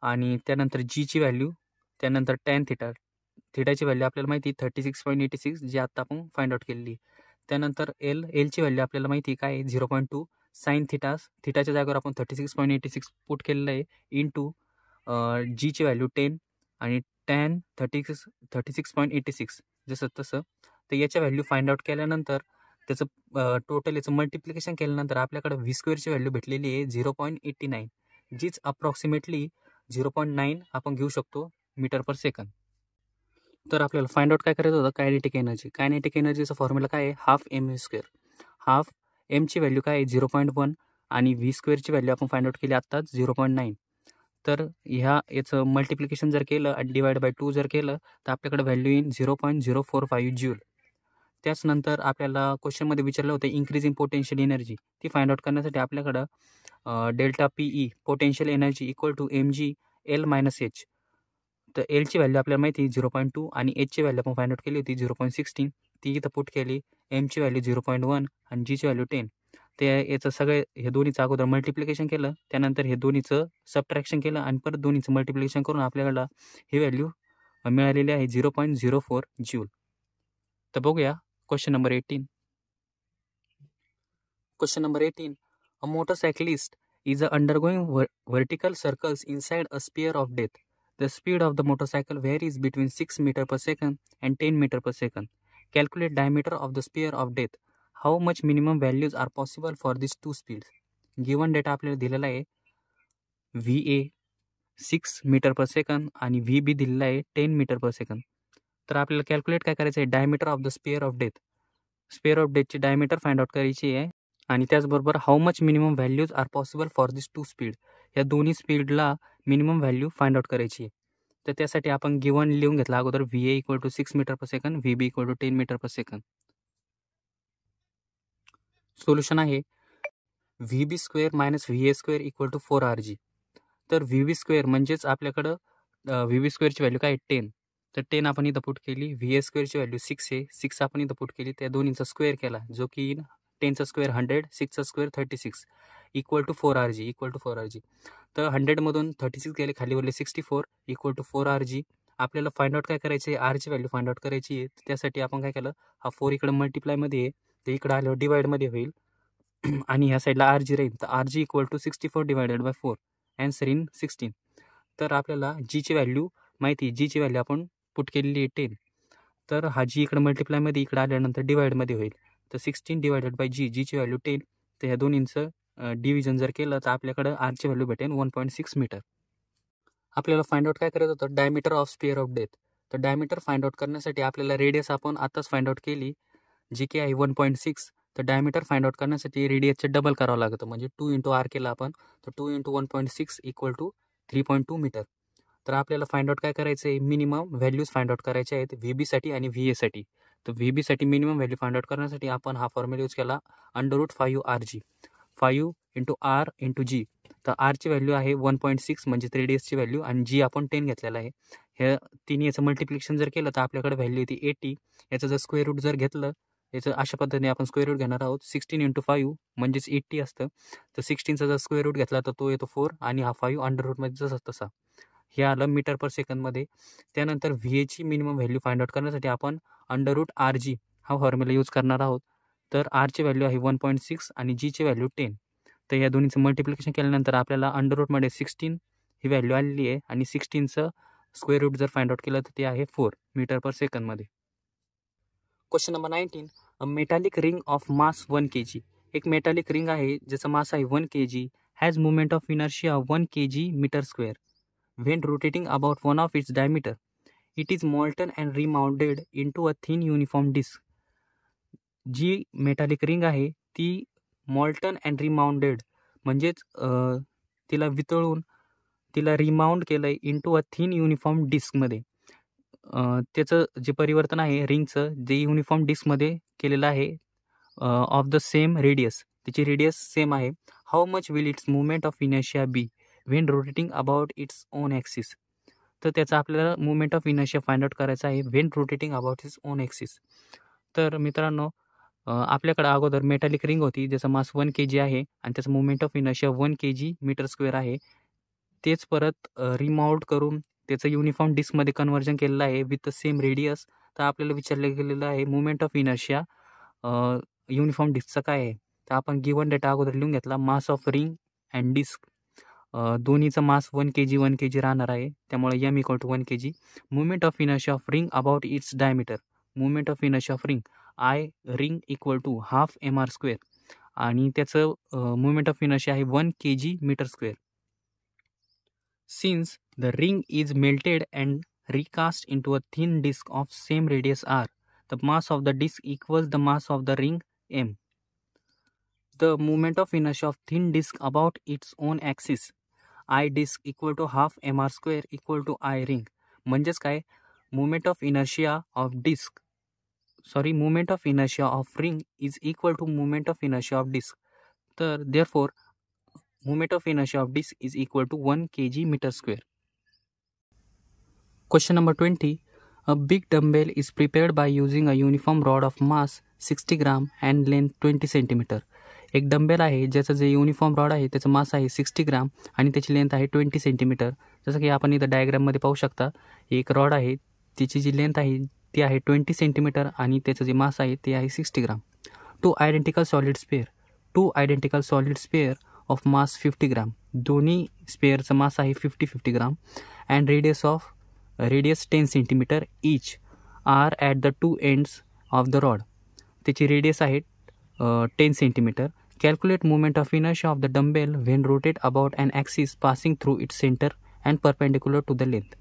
आणि त्यानंतर जीची व्हॅल्यू, त्यानंतर tan θ. थिटाची व्हॅल्यू आपल्याला माहिती आहे 36.86 जी आता आपण फाइंड आउट केलेली आहे. त्यानंतर एलची व्हॅल्यू आपल्याला माहिती आहे काय 0.2 sin θ. थिटाच्या जागेवर आपण 36.86 पुट केलेलं आहे इंटू जीची व्हॅल्यू 10 आणि tan 36.86 जसं तसं. तर याच्या व्हॅल्यू फाइंड आउट केल्यानंतर त्याचं टोटल याचं मल्टिप्लिकेशन केल्यानंतर आपल्याकडे v²ची व्हॅल्यू भेटलेली आहे 0.89, जीच अप्रॉक्सिमेटली 0.9 आपण घेऊ शकतो मीटर पर सेकंद. तर आपल्याला फाइंड आउट काय करायचं होतं कायनेटिक एनर्जी. कायनेटिक एनर्जीचा फॉर्म्युला काय आहे हाफ mv². हाफ एमची व्हॅल्यू काय आहे 0.1 आणि v²ची व्हॅल्यू आपण फाइंड आउट केली आत्ताच 0.9. तर याचं मल्टिप्लिकेशन जर केलं आणि डिवाइड बाय 2 जर केलं तर आपल्याकडे व्हॅल्यू येईल 0.045 ज्यूल. त्याचनंतर आपल्याला क्वेश्चनमध्ये विचारलं होतं इन्क्रीजिंग पोटेन्शियल एनर्जी. ती फाइंड आउट करण्यासाठी आपल्याकडं delta PE potential energy = mg L - h. तर एलची व्हॅल्यू आपल्याला माहिती आहे 0.2 आणि एचची व्हॅल्यू आपण फाइंड आउट केली होती 0.16. ती इथं पुट केली. एमची व्हॅल्यू 0.1 आणि जीची व्हॅल्यू 10. ते याचं सगळे हे दोन्हीचं अगोदर मल्टिप्लिकेशन केलं, त्यानंतर हे दोन्हीचं सबट्रॅक्शन केलं आणि परत दोन्हीचं मल्टिप्लिकेशन करून आपल्याला ही व्हॅल्यू मिळालेली आहे 0.04 ज्यूल. तर बघूया question number 18. Question number 18. A motorcyclist is undergoing vertical circles inside a sphere of death. The speed of the motorcycle varies between 6 meter per second and 10 meter per second. Calculate diameter of the sphere of death. How much minimum values are possible for these two speeds? Given data आपल्याला दिलेला आहे VA 6 metre per second आणि VB दिलेला आहे 10 metre per second. तर आपल्याला calculate काय करायचं आहे diameter of the sphere of death. Sphere of डेथची डायमीटर फाइंड आउट करायची आहे आणि त्याचबरोबर how much minimum values are possible for this two speed. या दोन्ही स्पीडला मिनिमम व्हॅल्यू फाइंड आउट करायची आहे. तर त्यासाठी आपण गिवन लिहून घेतला अगोदर VA = 6 मीटर पर सेकंड, VB = 10 मीटर पर सेकंड. सोल्युशन आहे VB² - VA² = 4RG. तर VB² म्हणजेच आपल्याकडं VB² ची व्हॅल्यू काय आहे 10. तर 10 आपण इथं पुट केली. VA² ची व्हॅल्यू 6 आहे. 6 आपण इथं पुट केली. त्या दोन्हीचा स्क्वेअर केला जो की 10चा स्क्वेअर 100, 6चा स्क्वेअर 36 = 4RG. तर 100मधून 36 गेले खाली उरले 64 = 4RG. आपल्याला फाइंड आउट काय करायचे आहे, आरची व्हॅल्यू फाइंड आउट करायची आहे. त्यासाठी आपण काय केलं, हा 4 इकडं मल्टिप्लायमध्ये आहे, तर इकडं आल्यावर डिवाइडमध्ये होईल आणि ह्या साईडला RG राहील. तर RG = 64 / 4. Answer in 16. तर आपल्याला जीची व्हॅल्यू माहिती आहे, जीची व्हॅल्यू आपण पुट केलेली आहे 10. तर हा जी इकडं मल्टिप्लायमध्ये इकडं आल्यानंतर डिवाइडमध्ये होईल. तर 16 / G, जीची व्हॅल्यू 10. तर ह्या दोन्हींचं डिव्हिजन जर केलं तर आपल्याकडं आरची व्हॅल्यू भेटेल 1.6 मीटर. आपल्याला फाइंड आउट काय करायचं होतं, diameter of sphere of death. तर डायमीटर फाइंड आउट करण्यासाठी आपल्याला रेडियस आपण आताच फाइंड आउट केली जी की आहे 1.6. तर डायमीटर फाइंड आउट करण्यासाठी रेडियसचे डबल करावं लागतं, म्हणजे 2 × R केला आपण, तर 2 × 1.6 = 3.2 मीटर. तर आपल्याला फाइंड आउट काय करायचं आहे, मिनिमम व्हॅल्यूज फाइंड आउट करायचे आहेत VB आणि VA. तर VB minimum value find out करण्यासाठी आपण हा फॉर्म्युला यूज केला √5RG, 5 × R × G. तर आरची व्हॅल्यू आहे 1.6 म्हणजे रेडियसची व्हॅल्यू, आणि जी आपण 10 घेतलेला आहे. ह्या तिन्ही याचं मल्टिप्लिकेशन जर केलं तर आपल्याकडे व्हॅल्यू येते 80. याचं जर स्क्वेअर रूट जर घेतलं, याचं अशा पद्धतीने आपण स्क्वेअर रूट घेणार आहोत. 16 × 5 म्हणजेच 80 असतं. तर 16चा जर स्क्वेअर रूट घेतला तर तो येतो 4, आणि हा 5 अंडर रूटमध्ये जसा तसा. हे आलं मीटर पर सेकंदमध्ये. त्यानंतर VAची मिनिमम व्हॅल्यू फाइंड आउट करण्यासाठी आपण √RG हा फॉर्म्युला यूज करणार आहोत. तर आरची व्हॅल्यू आहे 1.6 आणि जीची व्हॅल्यू 10. तर या दोन्हीचं मल्टिप्लिकेशन केल्यानंतर आपल्याला अंडर रूटमध्ये 16 ही व्हॅल्यू आलेली आहे, आणि 16चं स्क्वेअर रूट जर फाइंड आउट केलं तर ते आहे 4 मीटर पर सेकंदमध्ये. Question number 19. A metallic ring of mass 1 kg. एक मेटॅलिक रिंग आहे ज्याचं मास आहे 1 kg, has movement of inertia 1 kg metre square when rotating about one of its diameter. It is molten and remounted into a thin uniform disk. जी metallic ring आहे ती मॉल्टन and रिमाउंडेड म्हणजेच तिला वितळून तिला रिमाउंड केलं आहे इंटू अ थिन युनिफॉर्म डिस्कमध्ये. त्याचं जे परिवर्तन आहे रिंगचं, जे युनिफॉर्म डिस्कमध्ये केलेलं आहे ऑफ द सेम रेडियस, त्याची रेडियस सेम आहे. How much will its movement of inertia be when rotating about its own axis. तर त्याचा आपल्याला movement of inertia find out करायचा आहे when rotating about its own axis. तर मित्रांनो, आपल्याकडं अगोदर मेटॅलिक रिंग होती ज्याचा मास 1 kg आहे आणि त्याचं movement of inertia 1 kg metre square आहे. तेच परत रिमाउंड करून त्याचं युनिफॉर्म डिस्कमध्ये कन्व्हर्जन केलेलं आहे विथ द सेम रेडियस. तर आपल्याला विचारलं गेलेलं आहे मुवमेंट ऑफ इनर्शिया युनिफॉर्म डिस्कचा काय आहे. तर आपण गिवन डेटा अगोदर लिहून घेतला, mass of ring and disc दोन्हीचा मास 1 kg राहणार आहे, त्यामुळे M = 1 kg. Movement of inertia of ring about its diameter, movement of inertia of ring ring = ½ mr², आणि त्याचं मुवमेंट ऑफ इनर्शिया आहे 1 kg metre square. Since the ring is melted and recast into a thin disc of same radius R, the mass of the disc equals the mass of the ring M. The movement of inertia of thin disc about its own axis I disk = ½ mr² I ring. म्हणजेच काय, movement of inertia of ring is equal to movement of inertia of disc. तर therefore movement of inertia of disc is equal to 1 kg metre square. Question number 20. A big dumbbell is prepared by using a uniform rod of mass 60 gram and length 20 centimetre. एक dumbbell आहे ज्याचं जे uniform rod आहे त्याचं मास आहे 60 ग्राम आणि त्याची length आहे 20 सेंटीमीटर. जसं की आपण इथं डायग्राममध्ये पाहू शकता, एक रॉड आहे, तिची जी लेंथ आहे ती आहे 20 सेंटीमीटर आणि त्याचं जे मास आहे ते आहे 60 gram. Two identical solid sphere of mass 50 gram. दोन्ही स्पेअरचं मास आहे 50 gram and radius 10 centimetre each are at the 2 ends of the rod. त्याची रेडियस आहे 10 centimetre. Calculate movement of inertia of the dumbbell when rotate about an axis passing through its centre and perpendicular to the length.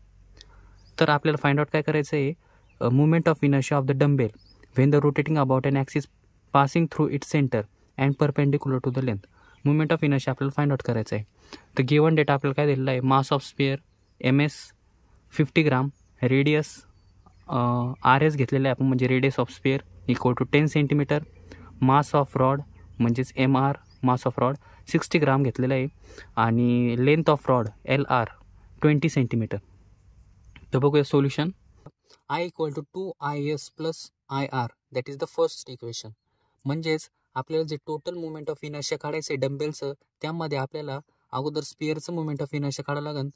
तर आपल्याला find out काय करायचं आहे, movement of inertia of the dumbbell when the rotating about an axis passing through its centre and perpendicular to the length. Moment of inertia आपल्याला find out करायचं आहे. तर given data आपल्याला काय दिलेला आहे, mass of sphere MS 50 gram. Radius RS घेतलेलं आहे आपण, म्हणजे radius of sphere equal to 10 centimetre. Mass of rod म्हणजेच MR mass of rod 60 gram घेतलेलं आहे. आणि length of rod LR 20 centimetre. तर बघूया solution. I equal to 2IS plus IR, that is the first equation. म्हणजेच आपल्याला जे total movement of inertia काढायचं आहे डम्बेलचं, त्यामध्ये आपल्याला अगोदर स्पेअरचं मुवमेंट ऑफ इनर्शिया काढावं लागेल.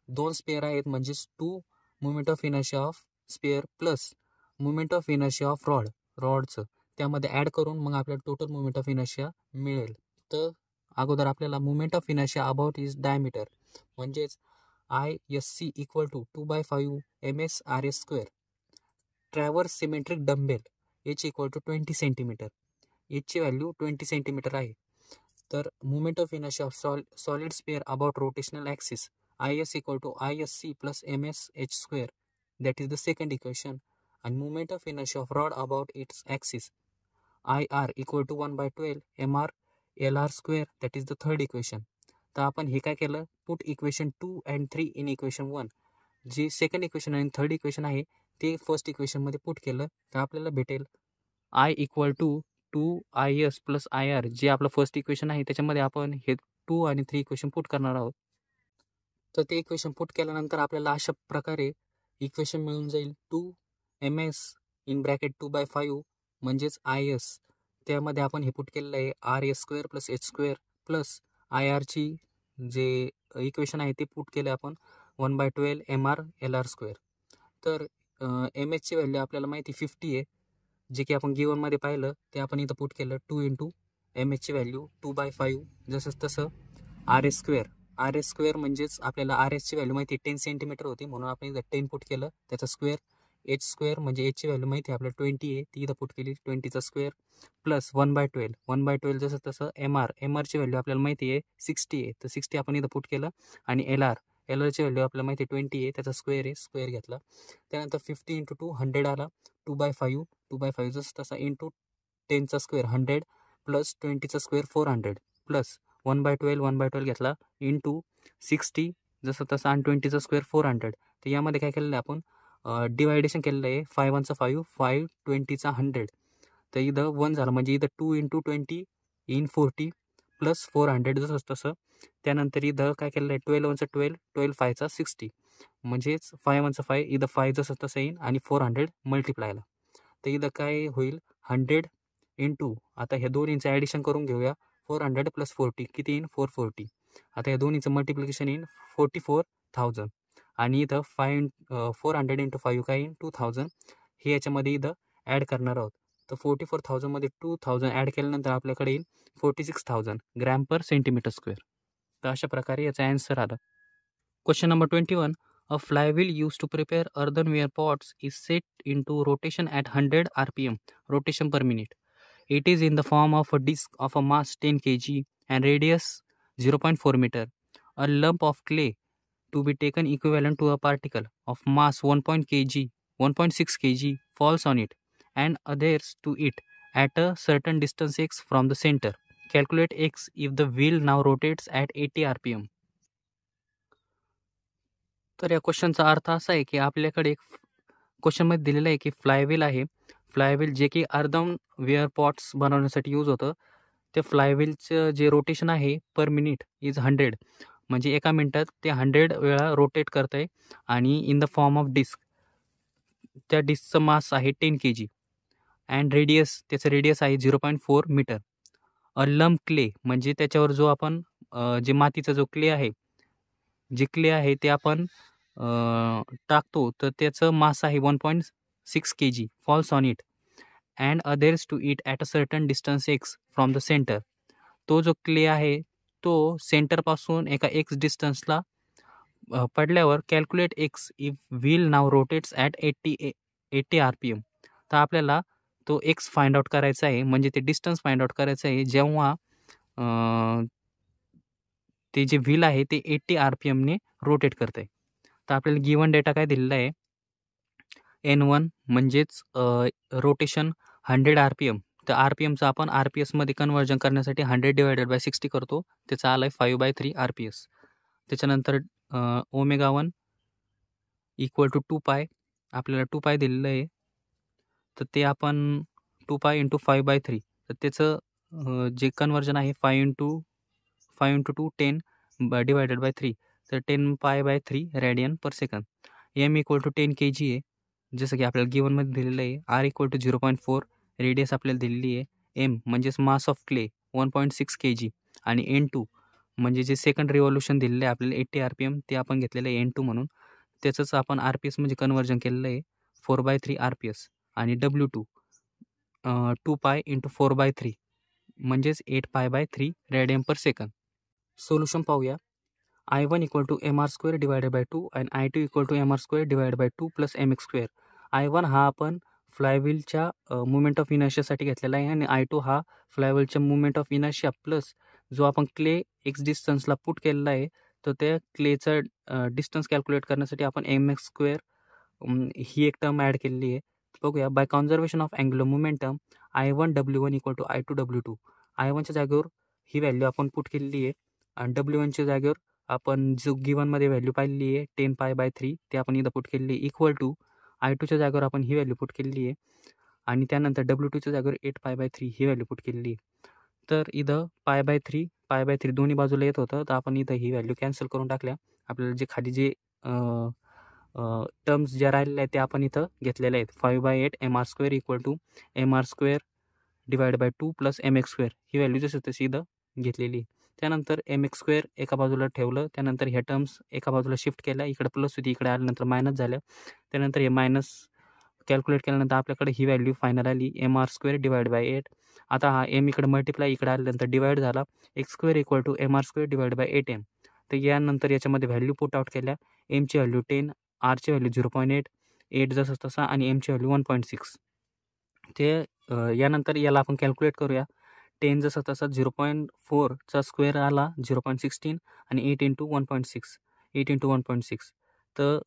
2 स्पेअर आहेत म्हणजेच 2 movement of inertia of sphere plus movement of inertia of रॉडचं त्यामध्ये ॲड करून मग आपल्याला टोटल मुवमेंट ऑफ इनर्शिया मिळेल. तर अगोदर आपल्याला movement of inertia about is diameter, म्हणजेच ISC equal to 2/5 MS RS square. Traverse symmetric dumbbell H equal to 20 centimetre. Hची व्हॅल्यू 20 सेंटीमीटर आहे. तर movement of inertia of solid sphere about rotational axis IS equal to ISC plus MS H square, that is the second equation. आणि movement of inertia of rod about its axis IR equal to 1/12 MR LR square, that is the third equation. तर आपण हे काय केलं, put equation 2 and 3 in equation 1. जे second equation आणि third equation आहे ते फर्स्ट इक्वेशनमध्ये पुट केलं तर आपल्याला भेटेल I equal to 2IS plus IR, जे आपलं फर्स्ट इक्वेशन आहे त्याच्यामध्ये आपण हे 2 आणि 3 इक्वेशन पुट करणार आहोत. तर ते इक्वेशन पुट केल्यानंतर आपल्याला अशा प्रकारे इक्वेशन मिळून जाईल 2MS इन ब्रॅकेट 2/5 म्हणजेच IS, त्यामध्ये आपण हे पुट केलेलं आहे RS square plus H square plus IRची जे इक्वेशन आहे ते पुट केलं आपण 1/12 MR LR स्क्वेअर. तर MS ची व्हॅल्यू आपल्याला माहिती 50 आहे, जे की आपण गिवनमध्ये पाहिलं ते आपण इथं पुट केलं. 2 इंटू MS ची व्हॅल्यू 2/5 जसंच तसं RS स्क्वेअर म्हणजेच आपल्याला RSची व्हॅल्यू माहिती 10 सेंटीमीटर होती म्हणून आपण इथं 10 पुट केलं त्याचा स्क्वेअर. H स्क्वेअर म्हणजे Hची व्हॅल्यू माहिती आपल्याला 20 आहे, ती इथं पुट केली 20चा स्क्वेअर प्लस 1/12 जसं तसं MRची व्हॅल्यू आपल्याला माहिती आहे 60 आहे, तर 60 आपण इथं पुट केलं. आणि LRची व्हॅल्यू आपल्याला माहिती आहे 20 आहे, त्याचा स्क्वेअर आहे, स्क्वेअर घेतला. त्यानंतर 50 इंटू 2 100 आला. 2/5 जसं तसा इंटू 10चा स्क्वेअर 100 प्लस 20चा स्क्वेअर 400 प्लस 1/12 घेतला इंटू 60 जसं तसं आणि 20चा स्क्वेअर 400. तर यामध्ये काय केलेलं आहे आपण डिवायडेशन केलेलं आहे. 5 1 5 5 20चा 100, तर इथं 1 झालं म्हणजे इथं 2 इंटू 20 इन 40 प्लस 400 जसं तसं. त्यानंतर इथं काय केलेलं आहे 12 1 12 12 5चा 60 म्हणजेच 5 1 5 इथं 5 जसं तसं येईल आणि 400 मल्टिप्लायला. तर इथं काय होईल 100 इंटू, आता ह्या दोन्हीचं ॲडिशन करून घेऊया. 400 प्लस 40 किती येईल 440. आता या दोन्हीचं मल्टिप्लिकेशन येईल 44,000 आणि इथं 400 इंटू 5 काय येईल 2000. हे याच्यामध्ये इथं ॲड करणार आहोत. तर 44,000मध्ये 2000 ॲड केल्यानंतर आपल्याकडे येईल 46,000 ग्रॅम पर सेंटीमीटर स्क्वेअर. तर अशा प्रकारे याचा ॲन्सर आला. Question number 21. A flywheel used to prepare earthenware pots is set into rotation at 100 rpm rotation per minute. It is in the form of a disc of a mass 10 kg and radius 0.4 meter. A lump of clay to be taken equivalent to a particle of mass 1.6 kg falls on it and adheres to it at a certain distance x from the center. Calculate x if the wheel now rotates at 80 rpm. तर या क्वेश्चनचा अर्थ असा आहे की आपल्याकडे एक क्वेश्चनमध्ये दिलेलं आहे की फ्लायव्हील आहे. फ्लायव्हील जे की earthenware पॉट्स बनवण्यासाठी यूज होतं. ते फ्लायव्हीलचं जे रोटेशन आहे पर मिनिट इज 100, म्हणजे एका मिनिटात ते 100 वेळा रोटेट करतं आहे. आणि in the form of disc, त्या डिस्कचं मास आहे 10 kg अँड त्याचं रेडियस आहे 0.4 मीटर. अ लम्प क्ले म्हणजे त्याच्यावर जो आपण जे मातीचा जो क्ले आहे ते आपण टाकतो, तर त्याचं मास आहे 1.6 kg falls on it and adheres to it at a certain distance x from the centre. तो जो क्ले आहे तो सेंटरपासून एका एक्स डिस्टन्सला पडल्यावर calculate x if wheel now rotates at 80 rpm. तर आपल्याला तो एक्स फाइंड आउट करायचा आहे, म्हणजे ते डिस्टन्स फाइंड आउट करायचं आहे जेव्हा ते जे व्हील आहे ते 80 rpmने रोटेट करत आहे. तर आपल्याला गिवन डेटा काय दिलेला आहे N1 म्हणजेच रोटेशन 100 rpm. तर RPMचं आपण RPSमध्ये कन्वर्जन करण्यासाठी 100/60 करतो, त्याचा आला आहे 5/3 RPS. त्याच्यानंतर ओमेगा 1 इक्वल टू 2π आपल्याला 2π दिलेलं आहे, तर ते आपण 2π इंटू 5/3 तर त्याचं जे कन्वर्जन आहे 5 इंटू 2 10 डिवायडेड बाय 3 तर 10π/3 radian per second. M equal to 10 kg आहे, जसं की आपल्याला गिवनमध्ये दिलेलं आहे. आर इक्वल टू 0.4 रेडियस आपल्याला दिलेली आहे. एम म्हणजेच मास ऑफ क्ले 1.6 kg आणि N2 म्हणजे जे सेकंड रिव्हॉल्युशन दिलेलं आहे आपल्याला 80 RPM ते आपण घेतलेलं आहे N2 म्हणून. त्याचंच आपण RPS म्हणजे कन्वर्जन केलेलं आहे 4/3 RPS आणि W2 2π इंटू 4/3 म्हणजेच 8π/3 रेडियन पर सेकंद. सोल्युशन पाहूया. I1 equal to mr² divided by 2 आणि I2 equal to mr² divided by 2 plus mx². I1 हा आपण फ्लायव्हीलच्या मुवमेंट ऑफ इनर्शियासाठी घेतलेला आहे आणि I2 हा फ्लायव्हीलच्या मुवमेंट ऑफ इनर्शिया प्लस जो आपण क्ले एक्स डिस्टन्सला पुट केलेला आहे, तर त्या क्लेचं डिस्टन्स कॅल्क्युलेट करण्यासाठी आपण mx² ही एक टर्म ॲड केलेली आहे. बघूया. By conservation of angular momentum I1 W1 equal to I2 W2. I1च्या जागेवर ही व्हॅल्यू आपण पुट केलेली आहे आणि W1च्या जागेवर आपण जो गिवनमध्ये व्हॅल्यू पाहिलेली आहे 10π/3 ते आपण इथं पुट केलेली आहे इक्वल टू I2च्या जागेवर आपण ही व्हॅल्यू पुट केलेली आहे आणि त्यानंतर W2च्या जागेवर 8π/3 ही व्हॅल्यू पुट केलेली आहे. तर इथं π/3 दोन्ही बाजूला येत होतं, तर आपण इथं ही व्हॅल्यू कॅन्सल करून टाकल्या. आपल्याला जे खाली जे टर्म्स ज्या राहिलेल्या आहेत त्या आपण इथं घेतलेल्या आहेत. 5/8 mr² equal to mr² divide by 2 plus mx² ही व्हॅल्यू जशी तशी इथं घेतलेली. त्यानंतर mx² एका बाजूला ठेवलं, त्यानंतर ह्या टर्म्स एका बाजूला शिफ्ट केल्या, इकडे प्लस होती इकडे आल्यानंतर मायनस झाल्या. त्यानंतर हे मायनस कॅल्क्युलेट केल्यानंतर आपल्याकडे ही व्हॅल्यू फायनल आली mr² डिवाइड बाय 8. आता हा एम इकडे मल्टिप्लाय इकडे आल्यानंतर डिवाइड झाला x² equal to mr² divide bye 8m. तर यानंतर याच्यामध्ये व्हॅल्यू पुट आउट केल्या. एमची व्हॅल्यू 10, आरची व्हॅल्यू 0.8, 8 जसं तसा आणि एमची व्हॅल्यू 1.6. ते यानंतर याला आपण कॅल्क्युलेट करूया. 10 जसं तसा 0.4चा स्क्वेअर आला 0.16 आणि 8 इंटू 1.6 8 इंटू 1.6 तर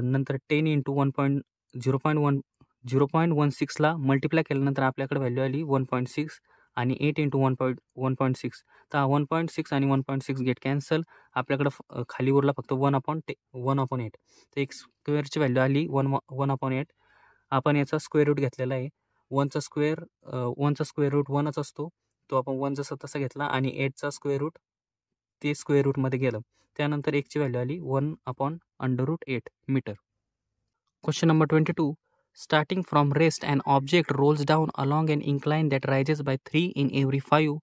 नंतर 10 इंटू 0.16ला मल्टिप्लाय केल्यानंतर आपल्याकडे व्हॅल्यू आली 1.6 आणि 8 इंटू 1.6 तर 1.6 आणि 1.6 गेट कॅन्सल. आपल्याकडं खाली उरला फक्त 1/8 तर एक स्क्वेअरची व्हॅल्यू आली 1/8. आपण याचा स्क्वेअर रूट घेतलेला आहे. 1चा स्क्वेअर रूट 1च असतो, तो आपण 1 जसा तसा घेतला आणि 8चा स्क्वेअर रूट ते स्क्वेअर रूटमध्ये गेलं. त्यानंतर 1ची व्हॅल्यू आली 1/√8 metre. Question number 22. Starting from rest, an object rolls down along an incline that rises by 3 in every 5.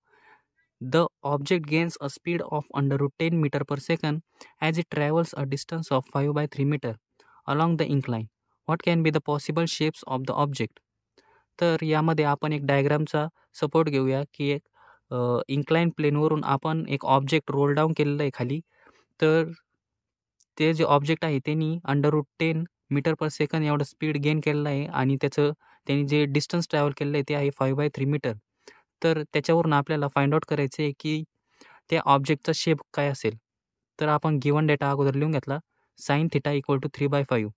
The object gains a speed of √10 meter per second as it travels a distance of 5/3 meter along the incline. What can be the possible shapes of the object? तर यामध्ये आपण एक डायग्रामचा support घेऊया की एक incline प्लेनवरून आपण एक object role down केलेलं आहे खाली. तर ते जे ऑब्जेक्ट आहे त्यांनी √10 मीटर पर सेकंद एवढं स्पीड गेन केलेलं आहे आणि त्यांनी जे डिस्टन्स ट्रॅव्हल केलेलं आहे ते आहे 5/3 मीटर. तर त्याच्यावरून आपल्याला फाइंड आउट करायचं आहे की त्या ऑब्जेक्टचा शेप काय असेल. तर आपण गिवन डेटा अगोदर लिहून घेतला. sin θ equal to 3/5.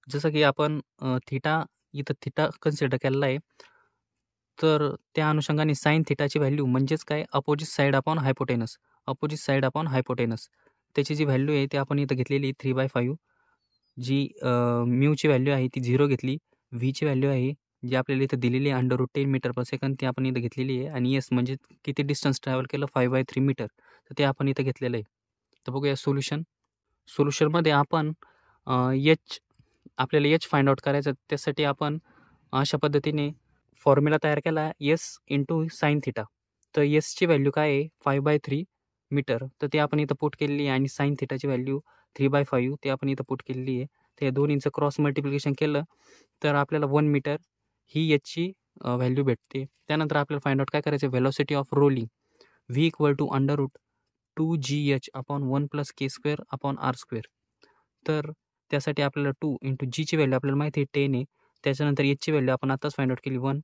जसं की आपण थिटा कन्सिडर केलेला आहे, तर त्या अनुषंगाने sin θची व्हॅल्यू म्हणजेच काय अपोजिट साईड अपॉन हायपोटेनस त्याची जी व्हॅल्यू आहे ती आपण इथं घेतलेली 3/5. जी म्यूची व्हॅल्यू आहे ती 0 घेतली. व्हीची व्हॅल्यू आहे जी आपल्याला इथं दिलेली आहे √10 मीटर पर सेकंद ती आपण इथं घेतलेली आहे आणि एस म्हणजे किती डिस्टन्स ट्रॅव्हल केलं 5/3 मीटर तर ते आपण इथं घेतलेलं आहे. तर बघूया सोल्युशनमध्ये आपण आपल्याला एच फाइंड आउट करायचं. त्यासाठी आपण अशा पद्धतीने फॉर्म्युला तयार केला एस इंटू sin θ. तर एसची व्हॅल्यू काय आहे 5/3 मीटर तर ते आपण इथं पुट केलेली आहे आणि sin θची व्हॅल्यू 3/5 ते आपण इथं पुट केलेली आहे. ते दोन्हींचं क्रॉस मल्टिप्लिकेशन केलं तर आपल्याला 1 मीटर ही याची व्हॅल्यू भेटते. त्यानंतर आपल्याला फाइंड आउट काय करायचं velocity of rolling V equal to √2gh upon 1 + k² upon r². तर त्यासाठी आपल्याला 2 इंटू जीची व्हॅल्यू आपल्याला माहिती आहे 10 आहे. त्याच्यानंतर एचची व्हॅल्यू आपण आताच फाइंड आउट केली 1.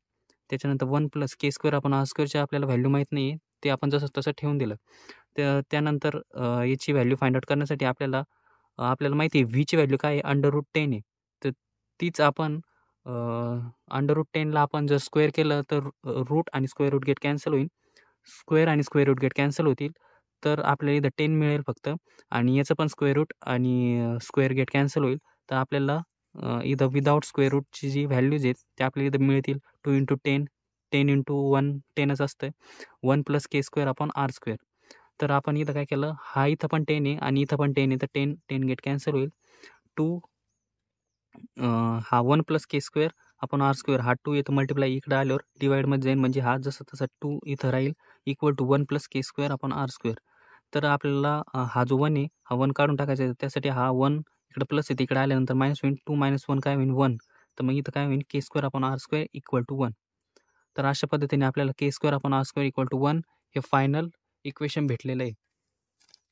त्याच्यानंतर 1 + k² अपॉन r²ची आपल्याला व्हॅल्यू माहीत नाही आहे, ते आपण जसं तसं ठेवून दिलं. त्यानंतर याची व्हॅल्यू फाइंड आउट करण्यासाठी आपल्याला माहिती आहे व्हीची व्हॅल्यू काय आहे √10 आहे. तर तीच आपण √10ला आपण जर स्क्वेअर केलं तर रूट आणि स्क्वेअर रूट गेट कॅन्सल होईल. स्क्वेअर आणि स्क्वेअर रूट गेट कॅन्सल होतील. तर आपल्याला इथं 10 मिळेल फक्त आणि याचं पण स्क्वेअर रूट आणि स्क्वेअर गेट कॅन्सल होईल. तर आपल्याला इथं विदाऊट स्क्वेअर रूटची जी व्हॅल्यूज आहेत त्या आपल्याला इथं मिळतील 2 × 10, 10 × 1 10च असतं. 1 + k² r². तर आपण इथं काय केलं, हा इथं पण 10 आहे आणि इथं पण 10 आहे, तर 10 10 गेट कॅन्सल होईल. 2 हा 1 + k² आपण r² हा 2 इथं मल्टिप्लाय इकडं आल्यावर डिवाइडमध्ये जाईल, म्हणजे हा जसा तसा 2 इथं राहील इक्वल टू 1 + k² r². तर आपल्याला हा जो 1 आहे हा 1 काढून टाकायचा आहे. त्यासाठी हा 1 इकडं प्लस आहे, तिकडे आल्यानंतर मायनस होईल. 2 - 1 काय होईल 1. तर मग इथं काय होईल k² r² इक्वल टू 1. तर अशा पद्धतीने आपल्याला k² r² इक्वल टू 1 हे फायनल इक्वेशन भेटलेलं आहे.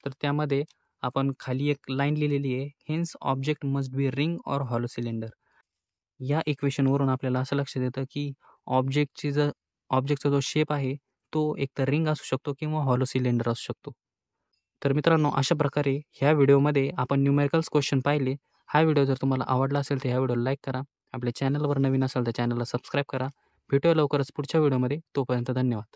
तर त्यामध्ये आपण खाली एक लाईन लिहिलेली आहे, hence object must be ring or hollow cylinder. या इक्वेशनवरून आपल्याला असं लक्षात येतं की ऑब्जेक्टचा जो शेप आहे तो एकतर रिंग असू शकतो किंवा हॉलो सिलेंडर असू शकतो. तर मित्रांनो, अशा प्रकारे ह्या व्हिडिओमध्ये आपण न्यूमेरिकल्स क्वेश्चन पाहिले. हा व्हिडिओ जर तुम्हाला आवडला असेल तर ह्या व्हिडिओला लाईक करा. आपल्या चॅनलवर नवीन असाल तर चॅनलला सबस्क्राईब करा. भेटूया लवकरच पुढच्या व्हिडिओमध्ये. तोपर्यंत धन्यवाद.